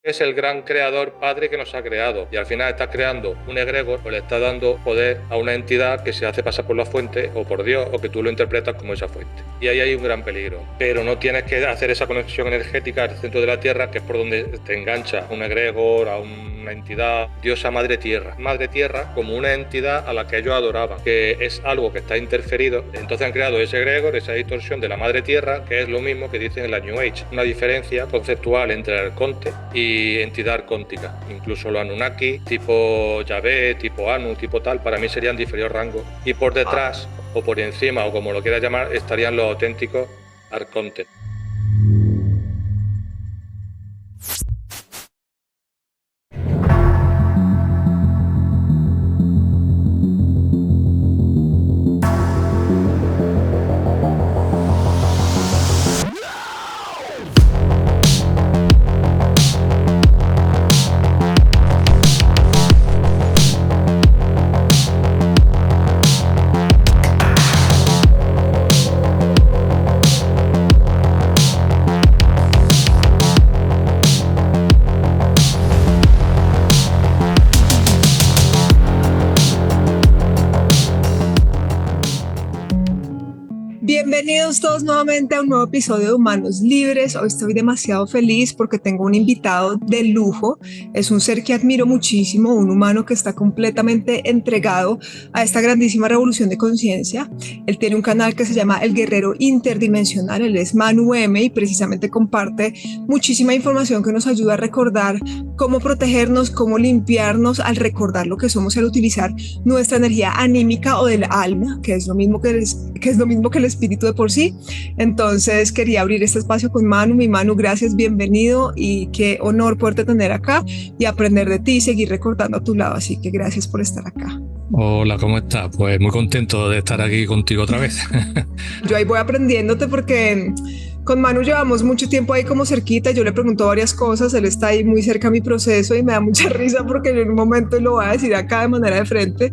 Es el gran creador padre que nos ha creado, y al final estás creando un egregor o le estás dando poder a una entidad que se hace pasar por la fuente o por Dios, o que tú lo interpretas como esa fuente. Y ahí hay un gran peligro, pero no tienes que hacer esa conexión energética al centro de la Tierra, que es por donde te engancha un egregor, a una entidad, diosa Madre Tierra como una entidad a la que ellos adoraban, que es algo que está interferido. Entonces han creado ese egregor, esa distorsión de la Madre Tierra, que es lo mismo que dicen en la New Age, una diferencia conceptual entre el arconte y entidad arcóntica. Incluso los Anunnaki, tipo Yahvé, tipo Anu, tipo tal, para mí serían de inferior rango. Y por detrás, o por encima, o como lo quieras llamar, estarían los auténticos arcontes. Bienvenidos todos nuevamente a un nuevo episodio de Humanos Libres. Hoy estoy demasiado feliz porque tengo un invitado de lujo. Es un ser que admiro muchísimo, un humano que está completamente entregado a esta grandísima revolución de conciencia. Él tiene un canal que se llama El Guerrero Interdimensional. Él es Manu M y precisamente comparte muchísima información que nos ayuda a recordar cómo protegernos, cómo limpiarnos al recordar lo que somos, al utilizar nuestra energía anímica o del alma, que es lo mismo que el espíritu de por sí. Entonces quería abrir este espacio con Manu. Mi Manu, gracias, bienvenido y qué honor poderte tener acá y aprender de ti y seguir recordando a tu lado. Así que gracias por estar acá. Hola, ¿cómo estás? Pues muy contento de estar aquí contigo otra vez. Yo ahí voy aprendiéndote porque con Manu llevamos mucho tiempo ahí como cerquita. Yo le pregunto varias cosas, él está ahí muy cerca a mi proceso y me da mucha risa porque yo en un momento lo voy a decir acá de manera de frente.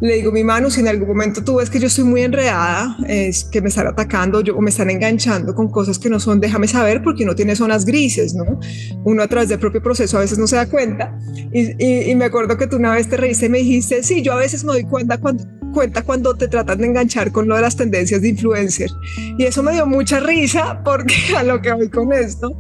Le digo, mi Manu, si en algún momento tú ves que yo estoy muy enredada, es que me están atacando o me están enganchando con cosas que no son, déjame saber, porque uno tiene zonas grises, ¿no? Uno a través del propio proceso a veces no se da cuenta. Y me acuerdo que tú una vez te reíste y me dijiste, sí, yo a veces me doy cuenta cuando te tratan de enganchar con lo de las tendencias de influencer. Y eso me dio mucha risa porque a lo que voy con esto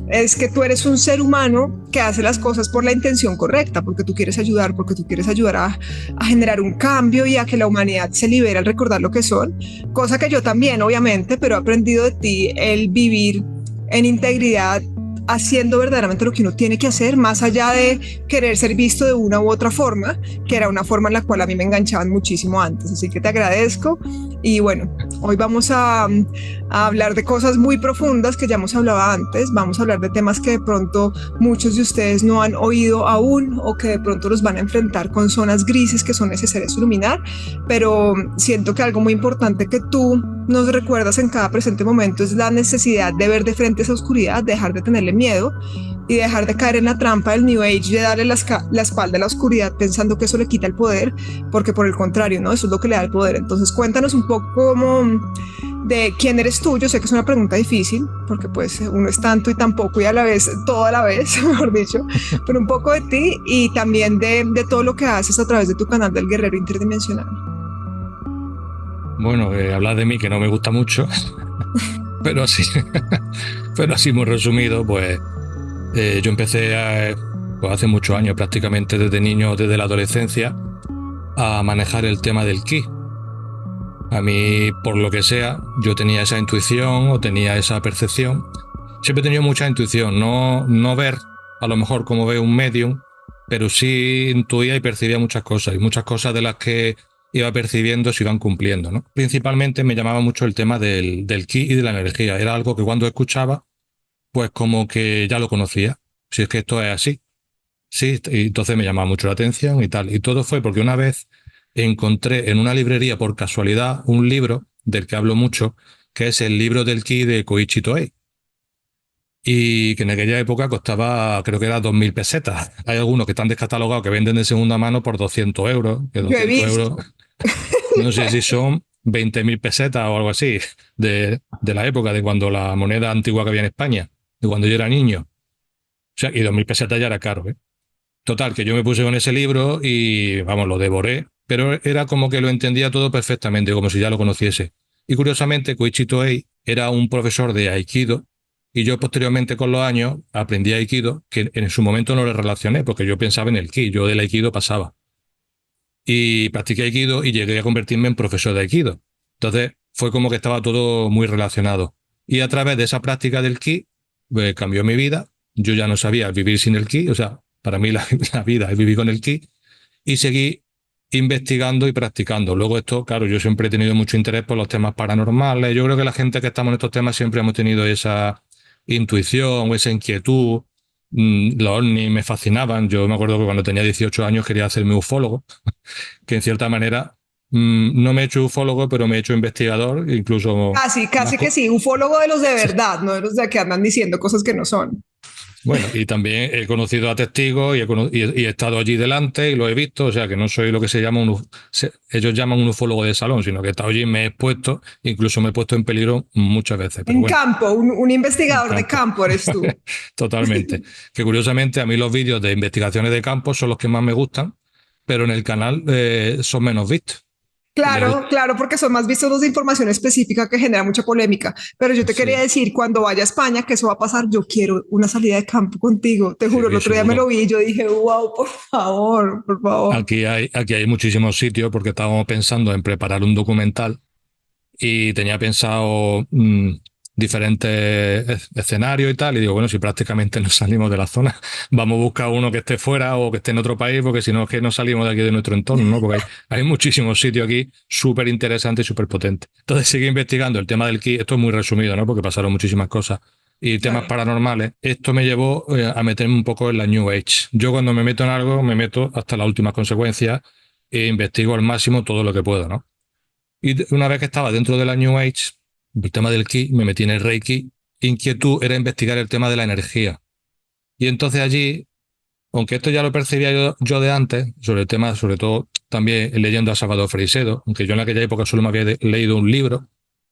es que tú eres un ser humano que hace las cosas por la intención correcta, porque tú quieres ayudar, a generar un cambio y a que la humanidad se libere al recordar lo que son, cosa que yo también, obviamente, pero he aprendido de ti el vivir en integridad, haciendo verdaderamente lo que uno tiene que hacer, más allá de querer ser visto de una u otra forma, que era una forma en la cual a mí me enganchaban muchísimo antes. Así que te agradezco. Y bueno, hoy vamos a hablar de cosas muy profundas que ya hemos hablado antes. Vamos a hablar de temas que de pronto muchos de ustedes no han oído aún o que de pronto los van a enfrentar con zonas grises que son necesarias iluminar. Pero siento que algo muy importante que tú nos recuerdas en cada presente momento es la necesidad de ver de frente esa oscuridad, dejar de tenerle miedo y dejar de caer en la trampa del New Age de darle la espalda a la oscuridad pensando que eso le quita el poder, porque por el contrario, ¿no? Eso es lo que le da el poder. Entonces cuéntanos un poco de quién eres tú. Yo sé que es una pregunta difícil porque pues uno es tanto y tan poco y a la vez, todo a la vez, mejor dicho, pero un poco de ti y también de todo lo que haces a través de tu canal del Guerrero Interdimensional. Bueno, hablar de mí que no me gusta mucho, pero así, pero así muy resumido, pues yo empecé pues hace muchos años, prácticamente desde niño, desde la adolescencia, a manejar el tema del ki. A mí, por lo que sea, yo tenía esa intuición o tenía esa percepción. Siempre he tenido mucha intuición, no ver a lo mejor como ve un medium, pero sí intuía y percibía muchas cosas, y muchas cosas de las que iba percibiendo se iban cumpliendo, ¿no? Principalmente me llamaba mucho el tema del ki y de la energía. Era algo que cuando escuchaba, pues como que ya lo conocía. Si es que esto es así. Sí, y entonces me llamaba mucho la atención y tal. Y todo fue porque una vez encontré en una librería por casualidad un libro del que hablo mucho, que es el libro del ki de Koichi Toei. Y que en aquella época costaba, creo que era 2.000 pesetas. Hay algunos que están descatalogados que venden de segunda mano por 200 euros. Que Yo he 200 visto. euros, no sé si son 20.000 pesetas o algo así, de la época, de cuando la moneda antigua que había en España, de cuando yo era niño. sea, y 2.000 pesetas ya era caro, ¿eh? Total, que yo me puse con ese libro y, vamos, lo devoré, pero era como que lo entendía todo perfectamente, como si ya lo conociese. Y curiosamente, Koichi Toei era un profesor de Aikido y yo posteriormente con los años aprendí Aikido, que en su momento no lo relacioné porque yo pensaba en el Ki, yo del Aikido pasaba. Y practiqué Aikido y llegué a convertirme en profesor de Aikido. Entonces fue como que estaba todo muy relacionado. Y a través de esa práctica del Ki, pues, cambió mi vida. Yo ya no sabía vivir sin el Ki, o sea, para mí la vida es vivir con el Ki, y seguí investigando y practicando. Luego esto, claro, yo siempre he tenido mucho interés por los temas paranormales. Yo creo que la gente que estamos en estos temas siempre hemos tenido esa intuición o esa inquietud. Los ovnis me fascinaban. Yo me acuerdo que cuando tenía 18 años quería hacerme ufólogo, que en cierta manera no me he hecho ufólogo, pero me he hecho investigador, incluso Casi, más. casi que sí, ufólogo de los de verdad, no de los de que andan diciendo cosas que no son. Bueno, y también he conocido a testigos y he estado allí delante y lo he visto, o sea que no soy lo que se llama ellos llaman un ufólogo de salón, sino que he estado allí, me he expuesto, incluso me he puesto en peligro muchas veces, pero En bueno, campo, un en investigador de campo. campo eres tú. Totalmente. Que curiosamente a mí los vídeos de investigaciones de campo son los que más me gustan, pero en el canal son menos vistos. Claro, claro, porque son más vistos los de información específica que genera mucha polémica. Pero yo te quería Sí, decir, cuando vaya a España, que eso va a pasar, yo quiero una salida de campo contigo. Te juro, el sí, otro día me lo seguro. vi y yo dije, wow, por favor, por favor. Aquí hay muchísimos sitios porque estábamos pensando en preparar un documental y tenía pensado diferentes escenarios y tal, y digo, bueno, si prácticamente no salimos de la zona, vamos a buscar uno que esté fuera o que esté en otro país, porque si no es que no salimos de aquí de nuestro entorno, ¿no? Porque hay muchísimos sitios aquí súper interesantes y súper potentes. Entonces sigue investigando el tema del Ki, esto es muy resumido, ¿no? Porque pasaron muchísimas cosas. Y temas Dale. paranormales, esto me llevó a meterme un poco en la New Age. Yo cuando me meto en algo, me meto hasta las últimas consecuencias e investigo al máximo todo lo que puedo, ¿no? Y una vez que estaba dentro de la New Age, el tema del Ki, me metí en el Reiki. Inquietud era investigar el tema de la energía. Y entonces allí, aunque esto ya lo percibía yo de antes, sobre el tema, sobre todo también leyendo a Salvador Freixedo, aunque yo en aquella época solo me había leído un libro,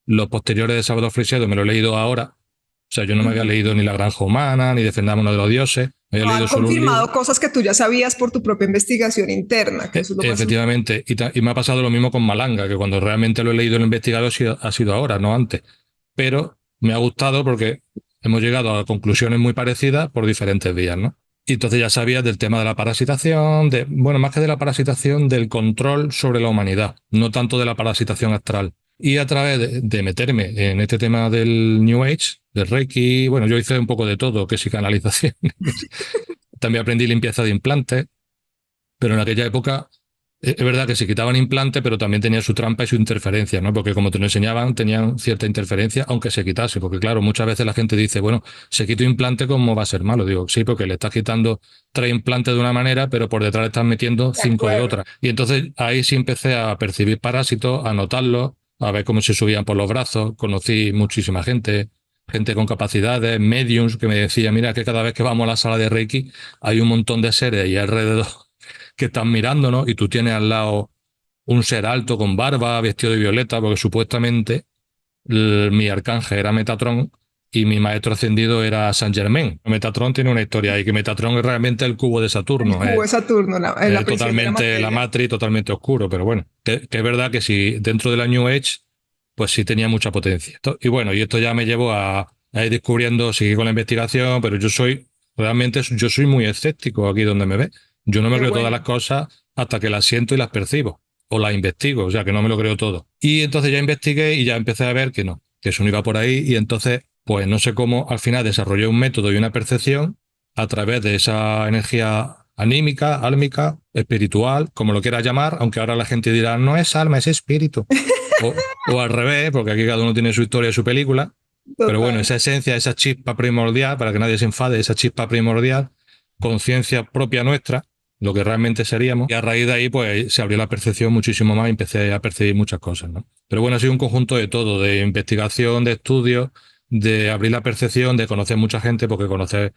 los posteriores de Salvador Freixedo me lo he leído ahora. O sea, yo no me había leído ni La Granja Humana, ni Defendamos uno de los dioses, me había leído Han solo un libro. confirmado cosas que tú ya sabías por tu propia investigación interna, que eso es lo más importante. Efectivamente, y me ha pasado lo mismo con Malanga, que cuando realmente lo he leído y lo he investigado ha sido ahora, no antes. Pero me ha gustado porque hemos llegado a conclusiones muy parecidas por diferentes vías, ¿no? Y entonces ya sabías del tema de la parasitación, bueno, más que de la parasitación, del control sobre la humanidad, no tanto de la parasitación astral. Y a través de meterme en este tema del New Age, del Reiki, bueno, yo hice un poco de todo, que psicanalización. También aprendí limpieza de implantes, pero en aquella época es verdad que se quitaban implantes, pero también tenía su trampa y su interferencia, ¿no? Porque como te lo enseñaban, tenían cierta interferencia, aunque se quitase. Porque claro, muchas veces la gente dice, bueno, se quita un implante, ¿cómo va a ser malo? Digo, sí, porque le estás quitando 3 implantes de una manera, pero por detrás le estás metiendo De 5 de acuerdo. otra. Y entonces ahí sí empecé a percibir parásitos, a notarlos, a ver cómo se subían por los brazos. Conocí muchísima gente con capacidades, mediums, que me decía, mira que cada vez que vamos a la sala de Reiki hay un montón de seres ahí alrededor que están mirándonos y tú tienes al lado un ser alto con barba, vestido de violeta, porque supuestamente mi arcángel era Metatron y mi maestro ascendido era Saint Germain. Metatron tiene una historia ahí, que Metatron es realmente el cubo de El Saturno, cubo de Saturno, la prisión de la totalmente la materia. matriz, totalmente oscuro, pero bueno, que es verdad que si dentro de la New Age, pues sí tenía mucha potencia. Y bueno, y esto ya me llevó a ir descubriendo, seguir con la investigación, pero realmente yo soy muy escéptico aquí donde me ve. Yo no me Qué creo todas las bueno. cosas hasta que las siento y las percibo, o las investigo, o sea que no me lo creo todo. Y entonces ya investigué y ya empecé a ver que no, que eso no iba por ahí, y entonces, pues no sé cómo, al final desarrollé un método y una percepción a través de esa energía anímica, álmica, espiritual, como lo quieras llamar, aunque ahora la gente dirá, no es alma, es espíritu. O al revés, porque aquí cada uno tiene su historia y su película. Pero bueno, Total. esa esencia, esa chispa primordial, para que nadie se enfade, esa chispa primordial, conciencia propia nuestra, lo que realmente seríamos. Y a raíz de ahí, pues se abrió la percepción muchísimo más y empecé a percibir muchas cosas, ¿no? Pero bueno, ha sido un conjunto de todo, de investigación, de estudios, de abrir la percepción, de conocer mucha gente, porque conocer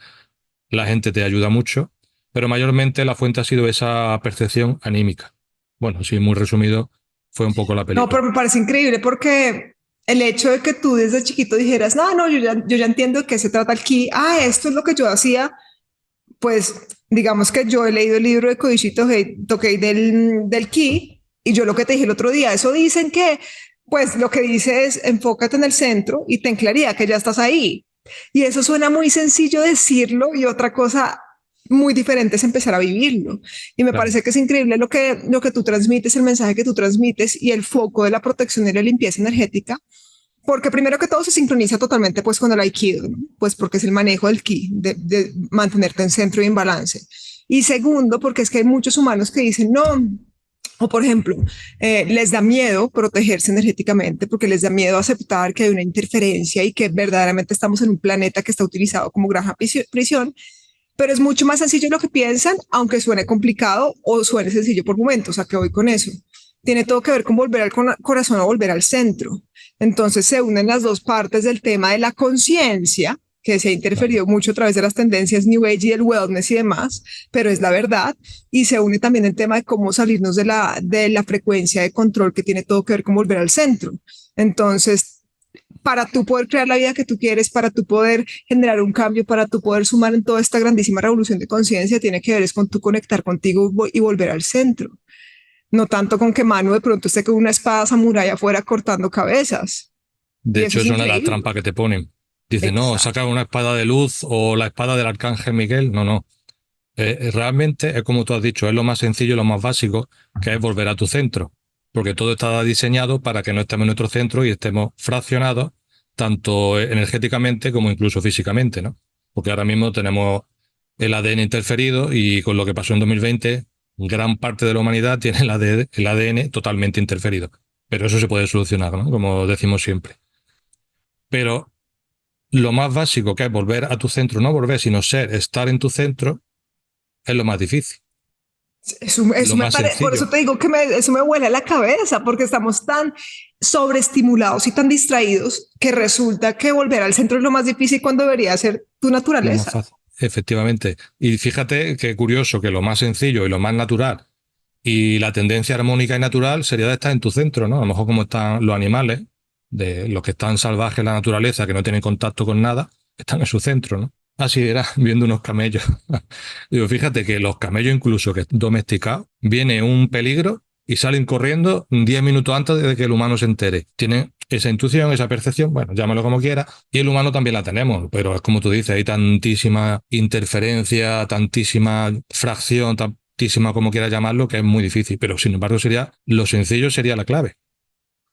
la gente te ayuda mucho. Pero mayormente la fuente ha sido esa percepción anímica. Bueno, sí, muy resumido, fue un poco la No, película. pero me parece increíble porque el hecho de que tú desde chiquito dijeras, no, no, yo ya entiendo de qué se trata aquí. Ah, esto es lo que yo hacía. pues digamos que yo he leído el libro de Koichi Tokei del Ki, y yo lo que te dije el otro día, eso dicen que, pues lo que dice es enfócate en el centro y ten claridad que ya estás ahí. Y eso suena muy sencillo decirlo, y otra cosa muy diferente es empezar a vivirlo. Y me Claro. parece que es increíble lo que tú transmites, el mensaje que tú transmites y el foco de la protección y la limpieza energética, porque primero que todo se sincroniza totalmente pues con el aikido, ¿no? Pues porque es el manejo del ki, de mantenerte en centro y en balance. Y segundo, porque es que hay muchos humanos que dicen no, o por ejemplo, les da miedo protegerse energéticamente porque les da miedo aceptar que hay una interferencia y que verdaderamente estamos en un planeta que está utilizado como granja prisión, pero es mucho más sencillo lo que piensan, aunque suene complicado o suene sencillo por momentos. ¿A qué voy con eso? Tiene todo que ver con volver al corazón o volver al centro. Entonces se unen las dos partes del tema de la conciencia, que se ha interferido mucho a través de las tendencias New Age y el wellness y demás, pero es la verdad. Y se une también el tema de cómo salirnos de la frecuencia de control, que tiene todo que ver con volver al centro. Entonces, para tú poder crear la vida que tú quieres, para tú poder generar un cambio, para tú poder sumar en toda esta grandísima revolución de conciencia, tiene que ver es con tú conectar contigo y volver al centro. No tanto con que Manu de pronto esté con una espada samurái afuera cortando cabezas. Y De eso hecho, es es una de las increíble. trampas que te ponen. Dice, no, Exacto. saca una espada de luz o la espada del arcángel Miguel. No, no. Realmente es como tú has dicho, es lo más sencillo, lo más básico, que es volver a tu centro. Porque todo está diseñado para que no estemos en nuestro centro y estemos fraccionados, tanto energéticamente como incluso físicamente, ¿no? Porque ahora mismo tenemos el ADN interferido y con lo que pasó en 2020, gran parte de la humanidad tiene el ADN totalmente interferido. Pero eso se puede solucionar, ¿no? Como decimos siempre. Pero lo más básico, que es volver a tu centro, no volver, sino ser, estar en tu centro, es lo más difícil. Eso Lo me más parece, por eso sencillo. te digo que eso me vuela la cabeza, porque estamos tan sobreestimulados y tan distraídos que resulta que volver al centro es lo más difícil cuando debería ser tu Lo más naturaleza. fácil. Efectivamente. Y fíjate qué curioso que lo más sencillo y lo más natural y la tendencia armónica y natural sería de estar en tu centro, ¿no? A lo mejor como están los animales, de los que están salvajes en la naturaleza, que no tienen contacto con nada, están en su centro, ¿no? Así era, viendo unos camellos. Digo, fíjate que los camellos, incluso que domesticados, viene un peligro y salen corriendo 10 minutos antes de que el humano se entere. Tienen esa intuición, esa percepción, bueno, llámalo como quiera, y el humano también la tenemos, pero es como tú dices, hay tantísima interferencia, tantísima fracción, tantísima como quieras llamarlo, que es muy difícil, pero sin embargo sería, lo sencillo sería la clave.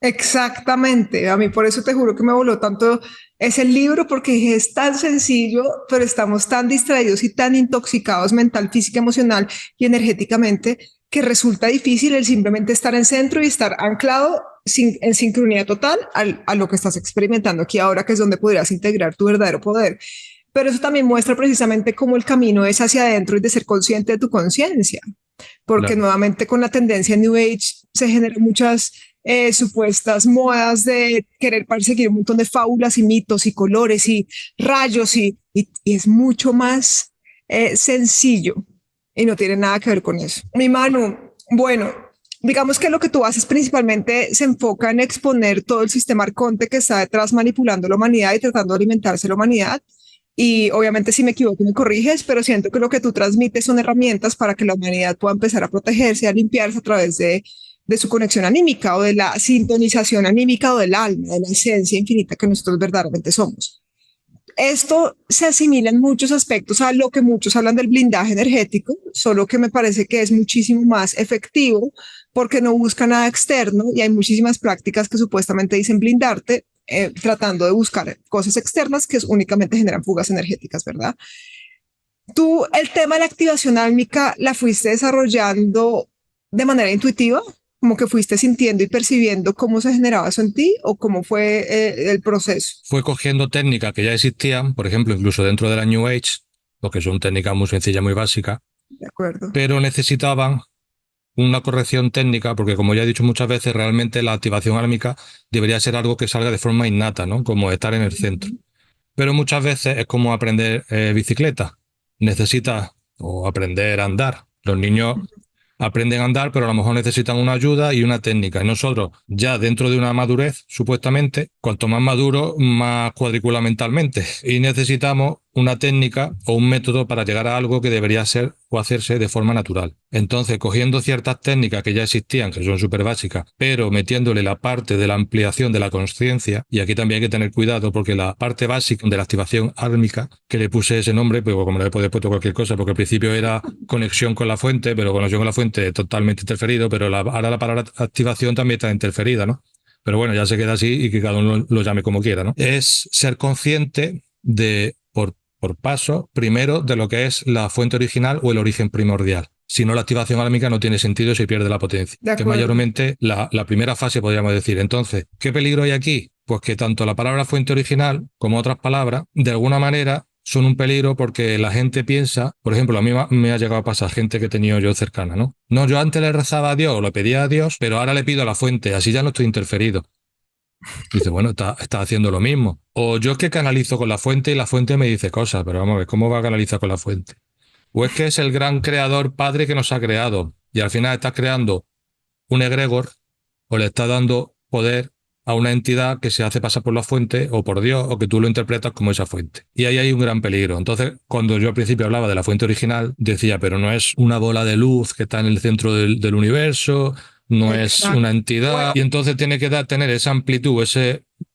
Exactamente, a mí por eso te juro que me voló tanto ese libro, porque es tan sencillo, pero estamos tan distraídos y tan intoxicados mental, física, emocional y energéticamente, que resulta difícil el simplemente estar en centro y estar anclado en sincronía total a lo que estás experimentando aquí ahora, que es donde podrías integrar tu verdadero poder. Pero eso también muestra precisamente cómo el camino es hacia adentro y de ser consciente de tu conciencia, porque Claro. nuevamente con la tendencia New Age se generan muchas supuestas modas de querer perseguir un montón de fábulas y mitos y colores y rayos y es mucho más sencillo y no tiene nada que ver con eso. Mi Manu, bueno, digamos que lo que tú haces principalmente se enfoca en exponer todo el sistema arconte que está detrás manipulando la humanidad y tratando de alimentarse la humanidad. Y obviamente si me equivoco me corriges, pero siento que lo que tú transmites son herramientas para que la humanidad pueda empezar a protegerse, a limpiarse a través de su conexión anímica o de la sintonización anímica o del alma, de la esencia infinita que nosotros verdaderamente somos. Esto se asimila en muchos aspectos a lo que muchos hablan del blindaje energético, solo que me parece que es muchísimo más efectivo porque no busca nada externo y hay muchísimas prácticas que supuestamente dicen blindarte, tratando de buscar cosas externas que únicamente generan fugas energéticas, ¿verdad? Tú el tema de la activación álmica la fuiste desarrollando de manera intuitiva, como que fuiste sintiendo y percibiendo cómo se generaba eso en ti o cómo fue el proceso. Fue cogiendo técnicas que ya existían, por ejemplo, incluso dentro de la New Age, porque son técnicas muy sencillas, muy básicas, De acuerdo. pero necesitaban una corrección técnica, porque como ya he dicho muchas veces, realmente la activación álmica debería ser algo que salga de forma innata, ¿no? Como estar en el centro. Pero muchas veces es como aprender bicicleta. Necesitas o aprender a andar. Los niños aprenden a andar, pero a lo mejor necesitan una ayuda y una técnica. Y nosotros, ya dentro de una madurez, supuestamente, cuanto más maduro, más cuadricula mentalmente. Y necesitamos una técnica o un método para llegar a algo que debería ser o hacerse de forma natural. Entonces, cogiendo ciertas técnicas que ya existían, que son súper básicas, pero metiéndole la parte de la ampliación de la consciencia, y aquí también hay que tener cuidado porque la parte básica de la activación álmica, que le puse ese nombre, pero como le he puesto cualquier cosa, porque al principio era conexión con la fuente, pero conexión con la fuente totalmente interferido, pero ahora la palabra activación también está interferida, ¿no? Pero bueno, ya se queda así y que cada uno lo llame como quiera, ¿no? Es ser consciente de, por paso, primero, de lo que es la fuente original o el origen primordial. Si no, la activación álmica no tiene sentido y se pierde la potencia. Que es mayormente la primera fase, podríamos decir. Entonces, ¿qué peligro hay aquí? Pues que tanto la palabra fuente original como otras palabras, de alguna manera, son un peligro porque la gente piensa, por ejemplo, a mí me ha llegado a pasar gente que he tenido yo cercana, ¿no? No, yo antes le rezaba a Dios o le pedía a Dios, pero ahora le pido a la fuente, así ya no estoy interferido. Dice, bueno, está haciendo lo mismo. O yo es que canalizo con la fuente y la fuente me dice cosas, pero vamos a ver, ¿cómo va a canalizar con la fuente? O es que es el gran creador padre que nos ha creado y al final estás creando un egregor o le estás dando poder a una entidad que se hace pasar por la fuente o por Dios o que tú lo interpretas como esa fuente. Y ahí hay un gran peligro. Entonces, cuando yo al principio hablaba de la fuente original, decía, pero no es una bola de luz que está en el centro del universo, no es una entidad. Y entonces tiene que tener esa amplitud,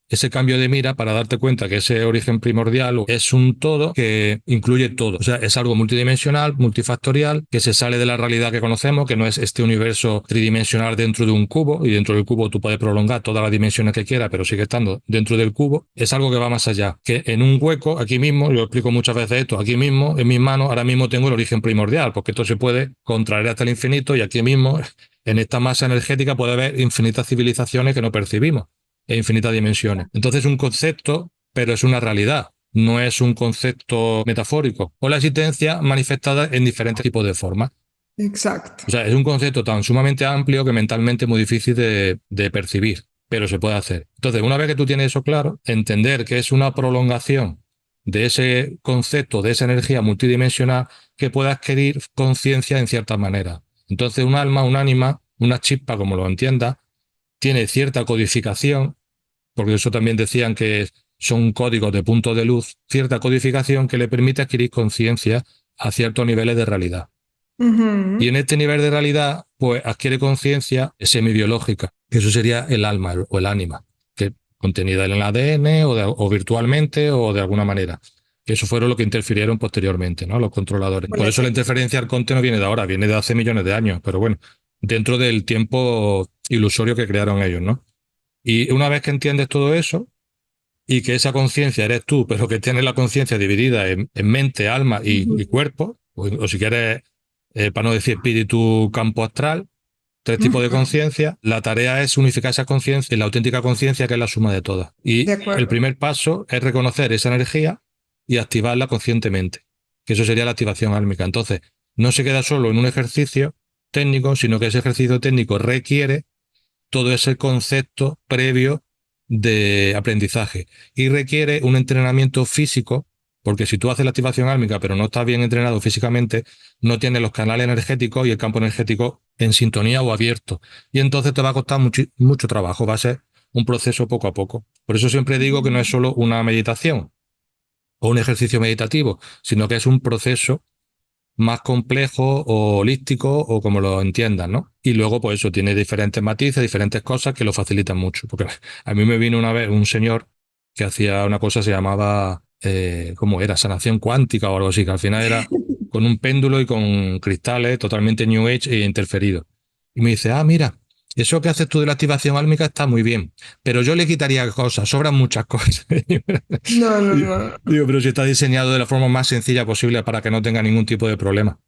ese cambio de mira para darte cuenta que ese origen primordial es un todo que incluye todo. O sea, es algo multidimensional, multifactorial, que se sale de la realidad que conocemos, que no es este universo tridimensional dentro de un cubo, y dentro del cubo tú puedes prolongar todas las dimensiones que quieras, pero sigue estando dentro del cubo. Es algo que va más allá. Que en un hueco, aquí mismo, yo explico muchas veces esto, aquí mismo, en mis manos, ahora mismo tengo el origen primordial, porque esto se puede contraer hasta el infinito y aquí mismo, en esta masa energética, puede haber infinitas civilizaciones que no percibimos e infinitas dimensiones. Entonces es un concepto, pero es una realidad, no es un concepto metafórico. O la existencia manifestada en diferentes tipos de formas. Exacto. O sea, es un concepto tan sumamente amplio que mentalmente es muy difícil de percibir, pero se puede hacer. Entonces, una vez que tú tienes eso claro, entender que es una prolongación de ese concepto, de esa energía multidimensional que puede adquirir conciencia en ciertas maneras. Entonces, un alma, un ánima, una chispa, como lo entiendas, tiene cierta codificación, porque eso también decían que son códigos de puntos de luz, cierta codificación que le permite adquirir conciencia a ciertos niveles de realidad. Y en este nivel de realidad, pues adquiere conciencia semibiológica, que eso sería el alma o el ánima, que contenida en el ADN o virtualmente o de alguna manera. Que eso fueron lo que interfirieron posteriormente, ¿no? Los controladores. Por eso la interferencia Arconte no viene de ahora, viene de hace millones de años, pero bueno, dentro del tiempo ilusorio que crearon ellos, ¿no? Y una vez que entiendes todo eso y que esa conciencia eres tú, pero que tienes la conciencia dividida en mente, alma y cuerpo, o si quieres, para no decir espíritu, campo astral, tres tipos de conciencia, la tarea es unificar esa conciencia en la auténtica conciencia que es la suma de todas. Y el primer paso es reconocer esa energía y activarla conscientemente, que eso sería la activación álmica. Entonces, no se queda solo en un ejercicio técnico, sino que ese ejercicio técnico requiere todo ese concepto previo de aprendizaje y requiere un entrenamiento físico, porque si tú haces la activación álmica pero no estás bien entrenado físicamente, no tienes los canales energéticos y el campo energético en sintonía o abierto. Y entonces te va a costar mucho trabajo, va a ser un proceso poco a poco. Por eso siempre digo que no es solo una meditación o un ejercicio meditativo, sino que es un proceso más complejo o holístico o como lo entiendan, ¿no? Y luego, pues eso, tiene diferentes matices, diferentes cosas que lo facilitan mucho. Porque a mí me vino una vez un señor que hacía una cosa que se llamaba, ¿cómo era? Sanación cuántica o algo así, que al final era con un péndulo y con cristales totalmente New Age e interferido. Y me dice, mira, eso que haces tú de la activación álmica está muy bien, pero yo le quitaría cosas, sobran muchas cosas. No. Digo, pero si está diseñado de la forma más sencilla posible para que no tenga ningún tipo de problema.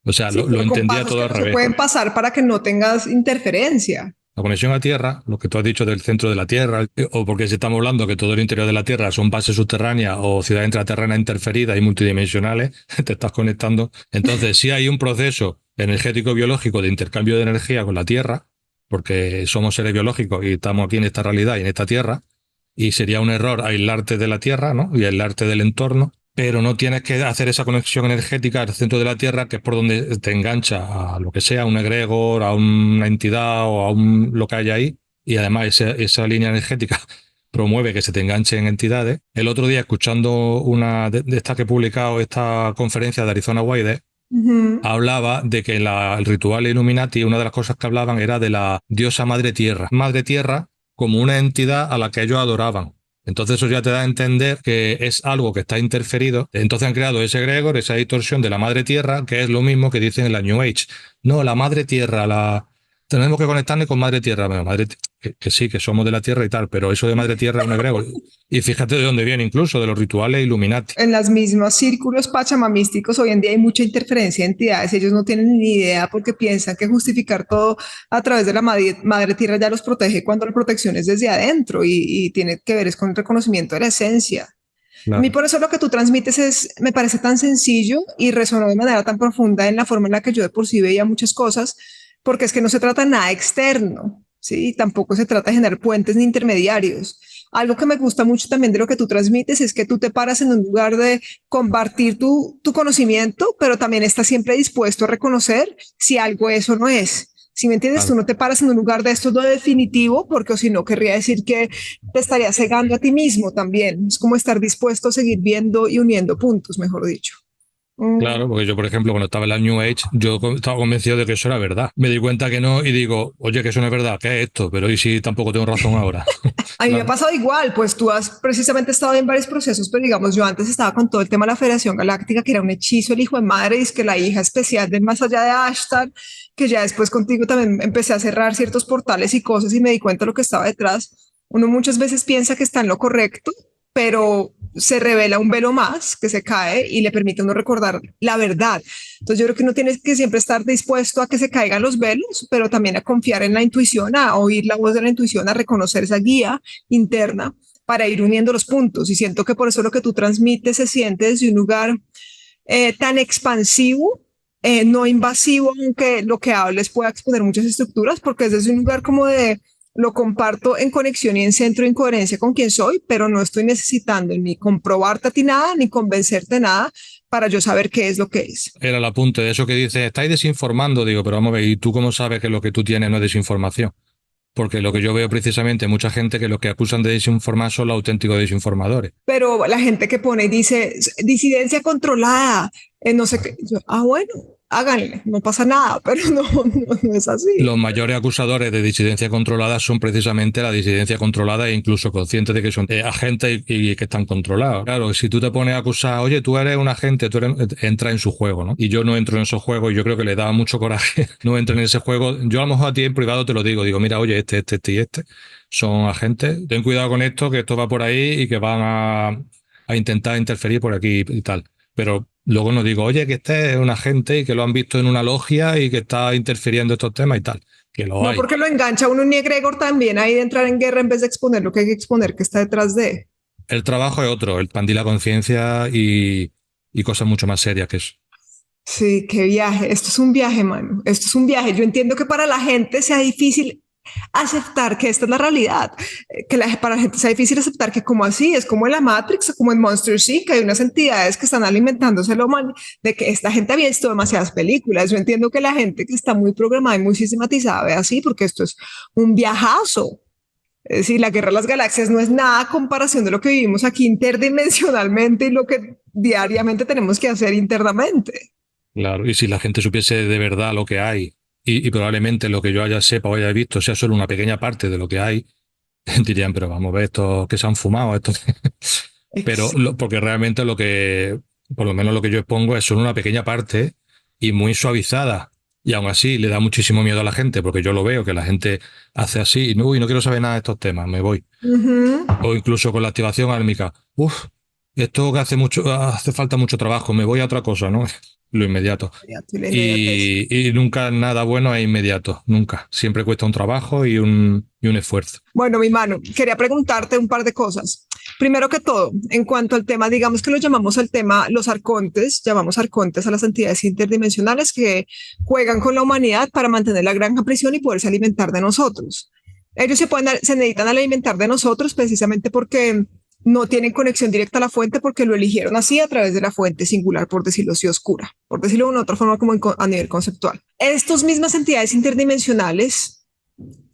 O sea, sí, lo entendía todo al revés. Se pueden pasar para que no tengas interferencia. La conexión a Tierra, lo que tú has dicho del centro de la Tierra, o porque si estamos hablando que todo el interior de la Tierra son bases subterráneas o ciudades intraterrenas interferidas y multidimensionales, te estás conectando. Entonces, sí hay un proceso energético biológico de intercambio de energía con la Tierra, porque somos seres biológicos y estamos aquí en esta realidad y en esta Tierra, y sería un error aislarte de la Tierra, ¿no? Y aislarte del entorno, pero no tienes que hacer esa conexión energética al centro de la Tierra, que es por donde te engancha a lo que sea, a un egregor, a una entidad o a lo que haya ahí, y además esa línea energética promueve que se te enganche en entidades. El otro día, escuchando una de estas que he publicado, esta conferencia de Arizona Wide, hablaba de que el ritual Illuminati, una de las cosas que hablaban era de la diosa Madre Tierra. Madre Tierra como una entidad a la que ellos adoraban. Entonces eso ya te da a entender que es algo que está interferido. Entonces han creado ese egregor, esa distorsión de la Madre Tierra, que es lo mismo que dicen en la New Age. No, la Madre Tierra, tenemos que conectarnos con Madre Tierra. Bueno, que sí, que somos de la Tierra y tal, pero eso de Madre Tierra es un egregor. Y fíjate de dónde viene, incluso de los rituales Illuminati. En los mismos círculos pachamamísticos hoy en día hay mucha interferencia de entidades. Ellos no tienen ni idea porque piensan que justificar todo a través de la madre tierra ya los protege cuando la protección es desde adentro y tiene que ver es con el reconocimiento de la esencia. Claro. A mí por eso lo que tú transmites me parece tan sencillo y resonó de manera tan profunda en la forma en la que yo de por sí veía muchas cosas, porque es que no se trata de nada externo, ¿sí? Tampoco se trata de generar puentes ni intermediarios. Algo que me gusta mucho también de lo que tú transmites es que tú te paras en un lugar de compartir tu conocimiento, pero también estás siempre dispuesto a reconocer si algo es o no es. Si me entiendes, tú no te paras en un lugar de esto es lo definitivo, porque si no querría decir que te estarías cegando a ti mismo también. Es como estar dispuesto a seguir viendo y uniendo puntos, mejor dicho. Claro, porque yo, por ejemplo, cuando estaba en la New Age, yo estaba convencido de que eso era verdad. Me di cuenta que no y digo, oye, que eso no es verdad, ¿qué es esto? Pero ¿y si tampoco tengo razón ahora? A mí me ha pasado igual, pues tú has precisamente estado en varios procesos, pero digamos, yo antes estaba con todo el tema de la Federación Galáctica, que era un hechizo, el hijo de madre, y es que la hija especial del más allá de Ashtar, que ya después contigo también empecé a cerrar ciertos portales y cosas y me di cuenta de lo que estaba detrás. Uno muchas veces piensa que está en lo correcto, pero se revela un velo más que se cae y le permite a uno recordar la verdad. Entonces yo creo que uno tiene que siempre estar dispuesto a que se caigan los velos, pero también a confiar en la intuición, a oír la voz de la intuición, a reconocer esa guía interna para ir uniendo los puntos. Y siento que por eso lo que tú transmites se siente desde un lugar tan expansivo, no invasivo, aunque lo que hables pueda exponer muchas estructuras, porque es desde un lugar como de lo comparto en conexión y en centro de incoherencia con quien soy, pero no estoy necesitando ni comprobarte a ti nada, ni convencerte nada para yo saber qué es lo que es. Era el apunte de eso que dices, estáis desinformando, digo, pero vamos a ver, ¿y tú cómo sabes que lo que tú tienes no es desinformación? Porque lo que yo veo precisamente, mucha gente que los que acusan de desinformar son los auténticos desinformadores. Pero la gente que pone, dice, disidencia controlada, no sé qué, yo, bueno, háganle, no pasa nada, pero no es así. Los mayores acusadores de disidencia controlada son precisamente la disidencia controlada e incluso conscientes de que son agentes y que están controlados. Claro, si tú te pones a acusar, oye, tú eres un agente, entra en su juego, ¿no? Y yo no entro en esos juegos y yo creo que le da mucho coraje no entro en ese juego. Yo a lo mejor a ti en privado te lo digo, mira, oye, este y este son agentes, ten cuidado con esto, que esto va por ahí y que van a intentar interferir por aquí y tal. Pero luego no digo, oye, que este es un agente y que lo han visto en una logia y que está interfiriendo estos temas y tal. Que lo hay. No, porque lo engancha uno un egregor también ahí de entrar en guerra en vez de exponer lo que hay que exponer que está detrás de. El trabajo es otro, el expandir la conciencia y cosas mucho más serias que eso. Sí, qué viaje. Esto es un viaje, mano. Esto es un viaje. Yo entiendo que para la gente sea difícil aceptar que esta es la realidad, para la gente sea difícil aceptar que como así, es como en la Matrix o como en Monster Inc. Hay unas entidades que están alimentándose lo mal, de que esta gente ha visto demasiadas películas. Yo entiendo que la gente que está muy programada y muy sistematizada ve así, porque esto es un viajazo. Es decir, la guerra de las galaxias no es nada a comparación de lo que vivimos aquí interdimensionalmente y lo que diariamente tenemos que hacer internamente. Claro, y si la gente supiese de verdad lo que hay y probablemente lo que yo sepa o haya visto sea solo una pequeña parte de lo que hay, dirían, pero vamos a ver, estos que se han fumado, estos. Pero porque realmente lo que, por lo menos lo que yo expongo es solo una pequeña parte y muy suavizada. Y aún así le da muchísimo miedo a la gente, porque yo lo veo, que la gente hace así, y uy, no quiero saber nada de estos temas, me voy. O incluso con la activación álmica, esto que hace falta mucho trabajo, me voy a otra cosa, ¿no? Lo inmediato. Y nunca nada bueno es inmediato, nunca. Siempre cuesta un trabajo y un esfuerzo. Bueno, mi mano, quería preguntarte un par de cosas. Primero que todo, en cuanto al tema, digamos que lo llamamos el tema los arcontes, llamamos arcontes a las entidades interdimensionales que juegan con la humanidad para mantener la granja prisión y poderse alimentar de nosotros. Ellos se necesitan alimentar de nosotros precisamente porque no tienen conexión directa a la fuente porque lo eligieron así a través de la fuente singular, por decirlo así, oscura, por decirlo de una otra forma como a nivel conceptual. Estas mismas entidades interdimensionales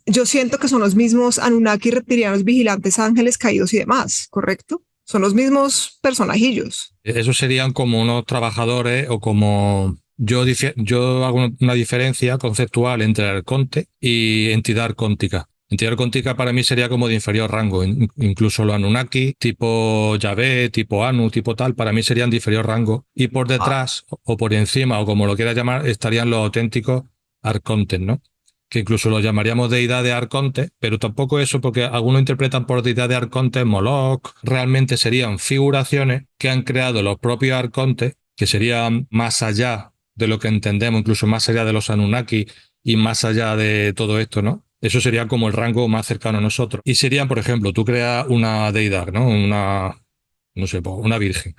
yo siento que son los mismos Anunnaki, reptilianos, vigilantes, ángeles caídos y demás, ¿correcto? Son los mismos personajillos. Esos serían como unos trabajadores o como... Yo hago una diferencia conceptual entre arconte y entidad arcóntica. Entidad arcóntica para mí sería como de inferior rango. Incluso los Anunnaki, tipo Yahvé, tipo Anu, tipo tal, para mí serían de inferior rango. Y por detrás, o por encima, o como lo quieras llamar, estarían los auténticos arcontes, ¿no? Que incluso los llamaríamos deidades arcontes, pero tampoco eso, porque algunos interpretan por deidades arcontes Moloch. Realmente serían figuraciones que han creado los propios arcontes, que serían más allá de lo que entendemos, incluso más allá de los Anunnaki y más allá de todo esto, ¿no? Eso sería como el rango más cercano a nosotros. Y serían, por ejemplo, tú creas una deidad, ¿no? No sé, una virgen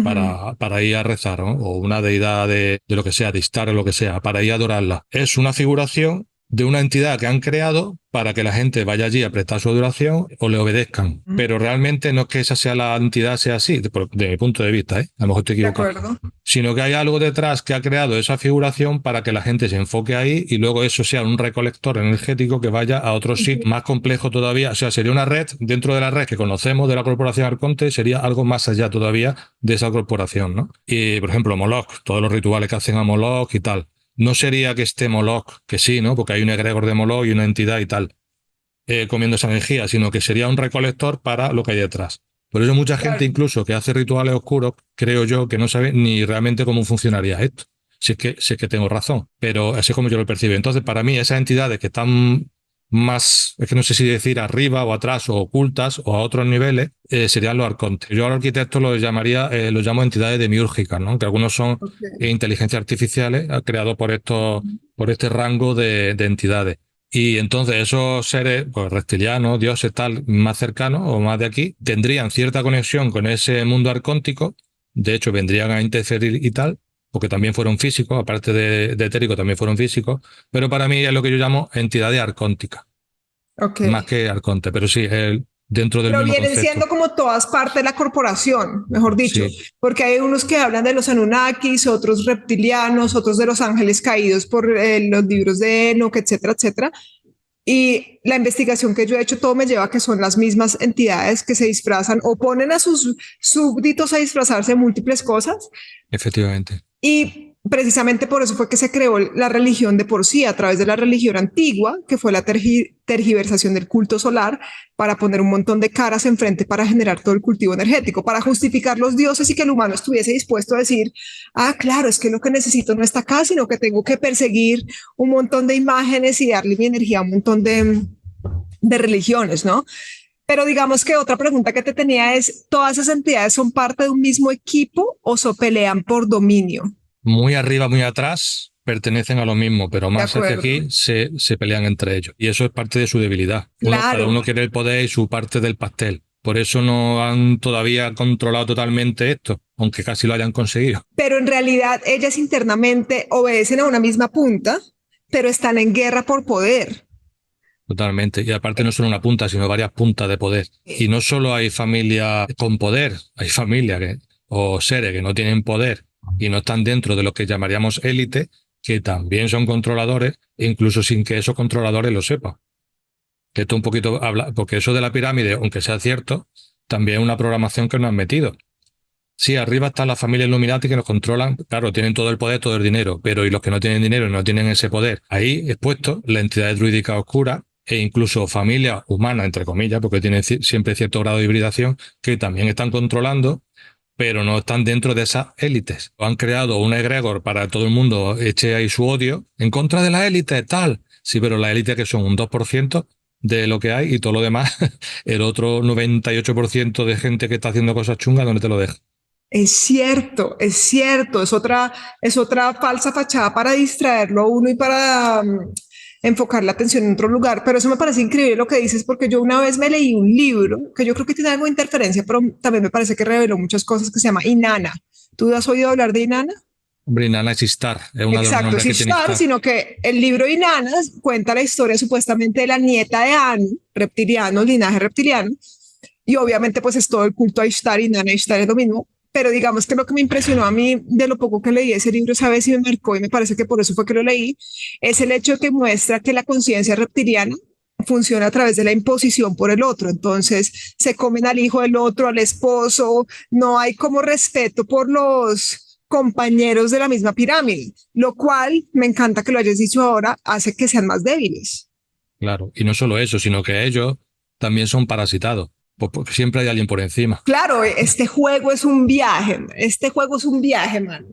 para ir a rezar, ¿no? O una deidad de lo que sea, de Istar o lo que sea, para ir a adorarla. Es una figuración de una entidad que han creado para que la gente vaya allí a prestar su adoración o le obedezcan. Pero realmente no es que esa sea la entidad, sea así, de mi punto de vista, ¿eh? A lo mejor estoy equivocado. Sino que hay algo detrás que ha creado esa figuración para que la gente se enfoque ahí y luego eso sea un recolector energético que vaya a otro sitio más complejo todavía. O sea, sería una red, dentro de la red que conocemos de la corporación Arconte, sería algo más allá todavía de esa corporación, ¿no? Y, por ejemplo, Moloch, todos los rituales que hacen a Moloch y tal. No sería que esté Moloch, que sí, ¿no? Porque hay un egregor de Moloch y una entidad y tal, comiendo esa energía, sino que sería un recolector para lo que hay detrás. Por eso mucha gente incluso que hace rituales oscuros, creo yo, que no sabe ni realmente cómo funcionaría esto. Si es que tengo razón, pero así es como yo lo percibo. Entonces, para mí, esas entidades que están más, es que no sé si decir arriba o atrás o ocultas o a otros niveles, serían los arcontes. Yo a los arquitectos los llamaría, los llamo entidades demiúrgicas, ¿no? Que algunos son inteligencias artificiales creados por este rango de entidades. Y entonces esos seres, pues reptilianos, dioses tal, más cercanos o más de aquí, tendrían cierta conexión con ese mundo arcóntico. De hecho, vendrían a interferir y tal, porque también fueron físicos, aparte de etérico, también fueron físicos. Pero para mí es lo que yo llamo entidades arcónticas. Más que arconte, pero sí, dentro del mismo vienen concepto. siendo como todas partes de la corporación, mejor dicho, Sí. porque hay unos que hablan de los Anunnakis, otros reptilianos, otros de los ángeles caídos por los libros de Enoch, etcétera, etcétera. Y la investigación que yo he hecho, todo me lleva a que son las mismas entidades que se disfrazan o ponen a sus súbditos a disfrazarse de múltiples cosas. Efectivamente. Y precisamente por eso fue que se creó la religión de por sí, a través de la religión antigua, que fue la tergiversación del culto solar, para poner un montón de caras enfrente para generar todo el cultivo energético, para justificar los dioses y que el humano estuviese dispuesto a decir, ah, claro, es que lo que necesito no está acá, sino que tengo que perseguir un montón de imágenes y darle mi energía a un montón de religiones, ¿no? Pero digamos que otra pregunta que te tenía es, ¿todas esas entidades son parte de un mismo equipo o se pelean por dominio? Muy arriba, muy atrás, pertenecen a lo mismo, pero más hacia aquí se pelean entre ellos. Y eso es parte de su debilidad. Cada uno quiere el poder y su parte del pastel. Por eso no han todavía controlado totalmente esto, aunque casi lo hayan conseguido. Pero en realidad ellas internamente obedecen a una misma punta, pero están en guerra por poder. Totalmente. Y aparte no solo una punta, sino varias puntas de poder. Y no solo hay familias con poder, hay familias o seres que no tienen poder y no están dentro de lo que llamaríamos élite, que también son controladores, incluso sin que esos controladores lo sepan. Que esto un poquito habla, porque eso de la pirámide, aunque sea cierto, también es una programación que nos han metido. Sí, arriba están las familias Illuminati que nos controlan, claro, tienen todo el poder, todo el dinero, pero ¿y los que no tienen dinero y no tienen ese poder? Ahí expuestos, la entidad druídica oscura e incluso familias humanas, entre comillas, porque tienen siempre cierto grado de hibridación, que también están controlando, pero no están dentro de esas élites. Han creado un egregor para todo el mundo, eche ahí su odio, en contra de las élites, tal. Sí, pero las élites que son un 2% de lo que hay y todo lo demás, el otro 98% de gente que está haciendo cosas chungas, ¿dónde te lo deja? Es cierto, es otra falsa fachada para distraerlo a uno y para enfocar la atención en otro lugar. Pero eso me parece increíble lo que dices, porque yo una vez me leí un libro que yo creo que tiene algo de interferencia, pero también me parece que reveló muchas cosas, que se llama Inanna. ¿Tú has oído hablar de Inanna? Hombre, Inanna es Ishtar. Es una Exacto, de los es Ishtar, sino que el libro Inanna cuenta la historia supuestamente de la nieta de Anu, reptiliano, linaje reptiliano, y obviamente pues es todo el culto a Ishtar, Inanna, Ishtar es lo mismo. Pero digamos que lo que me impresionó a mí de lo poco que leí ese libro, sabes, y me marcó, y me parece que por eso fue que lo leí, es el hecho de que muestra que la conciencia reptiliana funciona a través de la imposición por el otro. Entonces se comen al hijo del otro, al esposo, no hay como respeto por los compañeros de la misma pirámide, lo cual me encanta que lo hayas dicho ahora, hace que sean más débiles. Claro, y no solo eso, sino que ellos también son parasitados, porque siempre hay alguien por encima. Claro, este juego es un viaje, mano.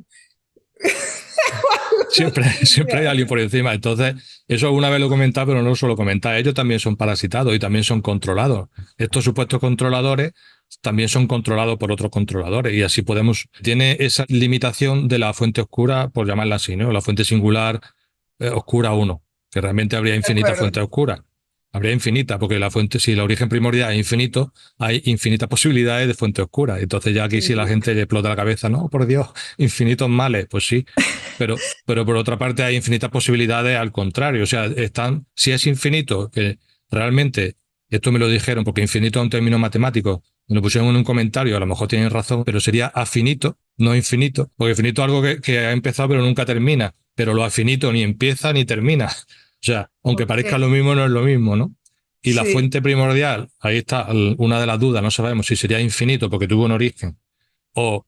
Siempre hay alguien por encima. Entonces, eso alguna vez lo he comentado, pero no lo suelo comentar. Ellos también son parasitados y también son controlados. Estos supuestos controladores también son controlados por otros controladores y así podemos... Tiene esa limitación de la fuente oscura, por llamarla así, ¿no? La fuente singular oscura 1, que realmente habría infinitas fuentes oscuras. Habría infinita, porque la fuente, si el origen primordial es infinito, hay infinitas posibilidades de fuente oscura. Entonces ya aquí si la gente le explota la cabeza, no, por Dios, infinitos males, pues sí. Pero por otra parte hay infinitas posibilidades al contrario. O sea, si es infinito, que realmente, esto me lo dijeron, porque infinito es un término matemático, me lo pusieron en un comentario, a lo mejor tienen razón, pero sería afinito, no infinito, porque infinito es algo que ha empezado pero nunca termina, pero lo afinito ni empieza ni termina. O sea, aunque parezca lo mismo, no es lo mismo, ¿no? Y la fuente primordial, ahí está una de las dudas, no sabemos si sería infinito porque tuvo un origen o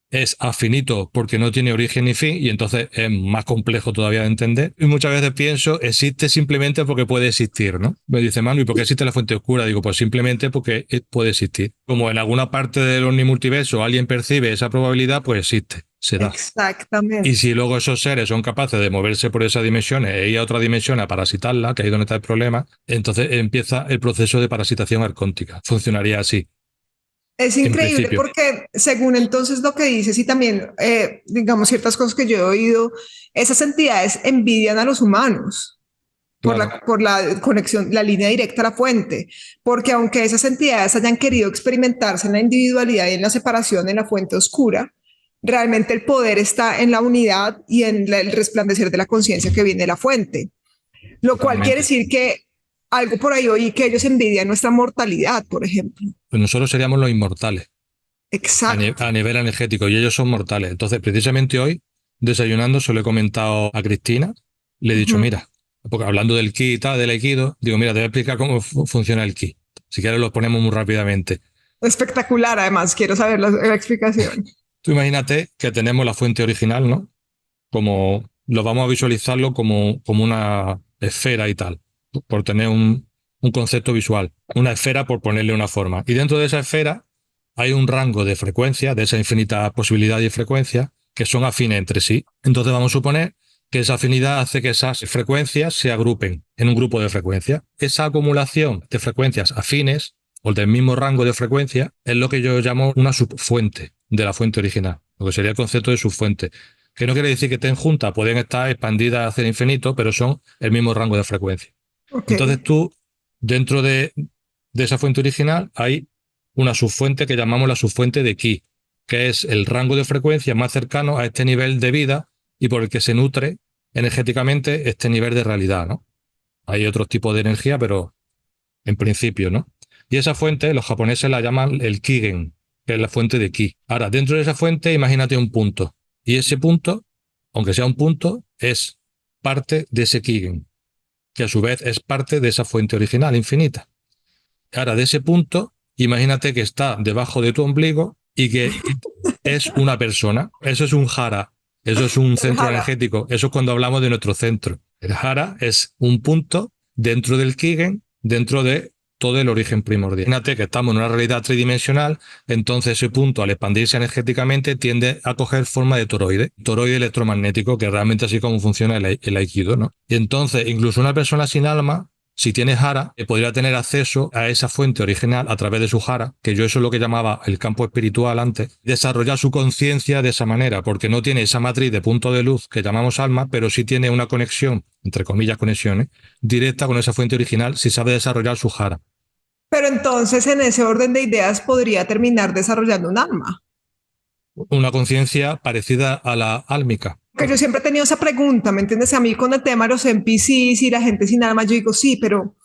es afinito porque no tiene origen ni fin y entonces es más complejo todavía de entender. Y muchas veces pienso, existe simplemente porque puede existir, ¿no? Me dice Manu, ¿y por qué existe la fuente oscura? Digo, pues simplemente porque puede existir. Como en alguna parte del omnimultiverso alguien percibe esa probabilidad, pues existe, se da. Exactamente. Y si luego esos seres son capaces de moverse por esas dimensiones e ir a otra dimensión a parasitarla, que ahí es donde está el problema, entonces empieza el proceso de parasitación arcóntica. Funcionaría así. Es increíble porque según entonces lo que dices y también, digamos, ciertas cosas que yo he oído, esas entidades envidian a los humanos por la conexión, la línea directa a la fuente, porque aunque esas entidades hayan querido experimentarse en la individualidad y en la separación en la fuente oscura, realmente el poder está en la unidad y en el resplandecer de la conciencia que viene de la fuente, lo cual quiere decir que algo por ahí oí que ellos envidian nuestra mortalidad, por ejemplo. Pues nosotros seríamos los inmortales. Exacto. A nivel energético, y ellos son mortales. Entonces, precisamente hoy, desayunando, se lo he comentado a Cristina, le he dicho, mira, porque hablando del ki y tal, del aikido, digo, mira, te voy a explicar cómo funciona el ki. Si quieres lo ponemos muy rápidamente. Espectacular, además, quiero saber la explicación. Tú imagínate que tenemos la fuente original, ¿no? Como lo vamos a visualizarlo como una esfera y tal, por tener un concepto visual. Una esfera por ponerle una forma. Y dentro de esa esfera hay un rango de frecuencia, de esa infinita posibilidad y frecuencia, que son afines entre sí. Entonces vamos a suponer que esa afinidad hace que esas frecuencias se agrupen en un grupo de frecuencias. Esa acumulación de frecuencias afines o del mismo rango de frecuencia es lo que yo llamo una subfuente de la fuente original, lo que sería el concepto de subfuente, que no quiere decir que estén juntas, pueden estar expandidas hacia el infinito, pero son el mismo rango de frecuencia. Entonces tú, dentro de esa fuente original, hay una subfuente que llamamos la subfuente de Ki, que es el rango de frecuencia más cercano a este nivel de vida y por el que se nutre energéticamente este nivel de realidad, ¿no? Hay otros tipos de energía, pero en principio, ¿no? Y esa fuente, los japoneses la llaman el Kigen, que es la fuente de Ki. Ahora, dentro de esa fuente, imagínate un punto. Y ese punto, aunque sea un punto, es parte de ese Kigen, que a su vez es parte de esa fuente original, infinita. Ahora, de ese punto, imagínate que está debajo de tu ombligo y que es una persona. Eso es un hara. Eso es un centro energético. Eso es cuando hablamos de nuestro centro. El hara es un punto dentro del Kigen, dentro de todo el origen primordial. Imagínate que estamos en una realidad tridimensional, entonces ese punto, al expandirse energéticamente, tiende a coger forma de toroide electromagnético, que realmente así como funciona el aikido, ¿no? Y entonces, incluso una persona sin alma, si tiene hara, podría tener acceso a esa fuente original a través de su hara, que yo eso es lo que llamaba el campo espiritual antes, desarrollar su conciencia de esa manera, porque no tiene esa matriz de punto de luz que llamamos alma, pero sí tiene una conexión, entre comillas conexiones, directa con esa fuente original si sabe desarrollar su hara. Pero entonces, en ese orden de ideas, podría terminar desarrollando un alma. Una conciencia parecida a la álmica. Que yo siempre he tenido esa pregunta, ¿me entiendes? A mí con el tema de los NPCs y la gente sin alma, yo digo sí, pero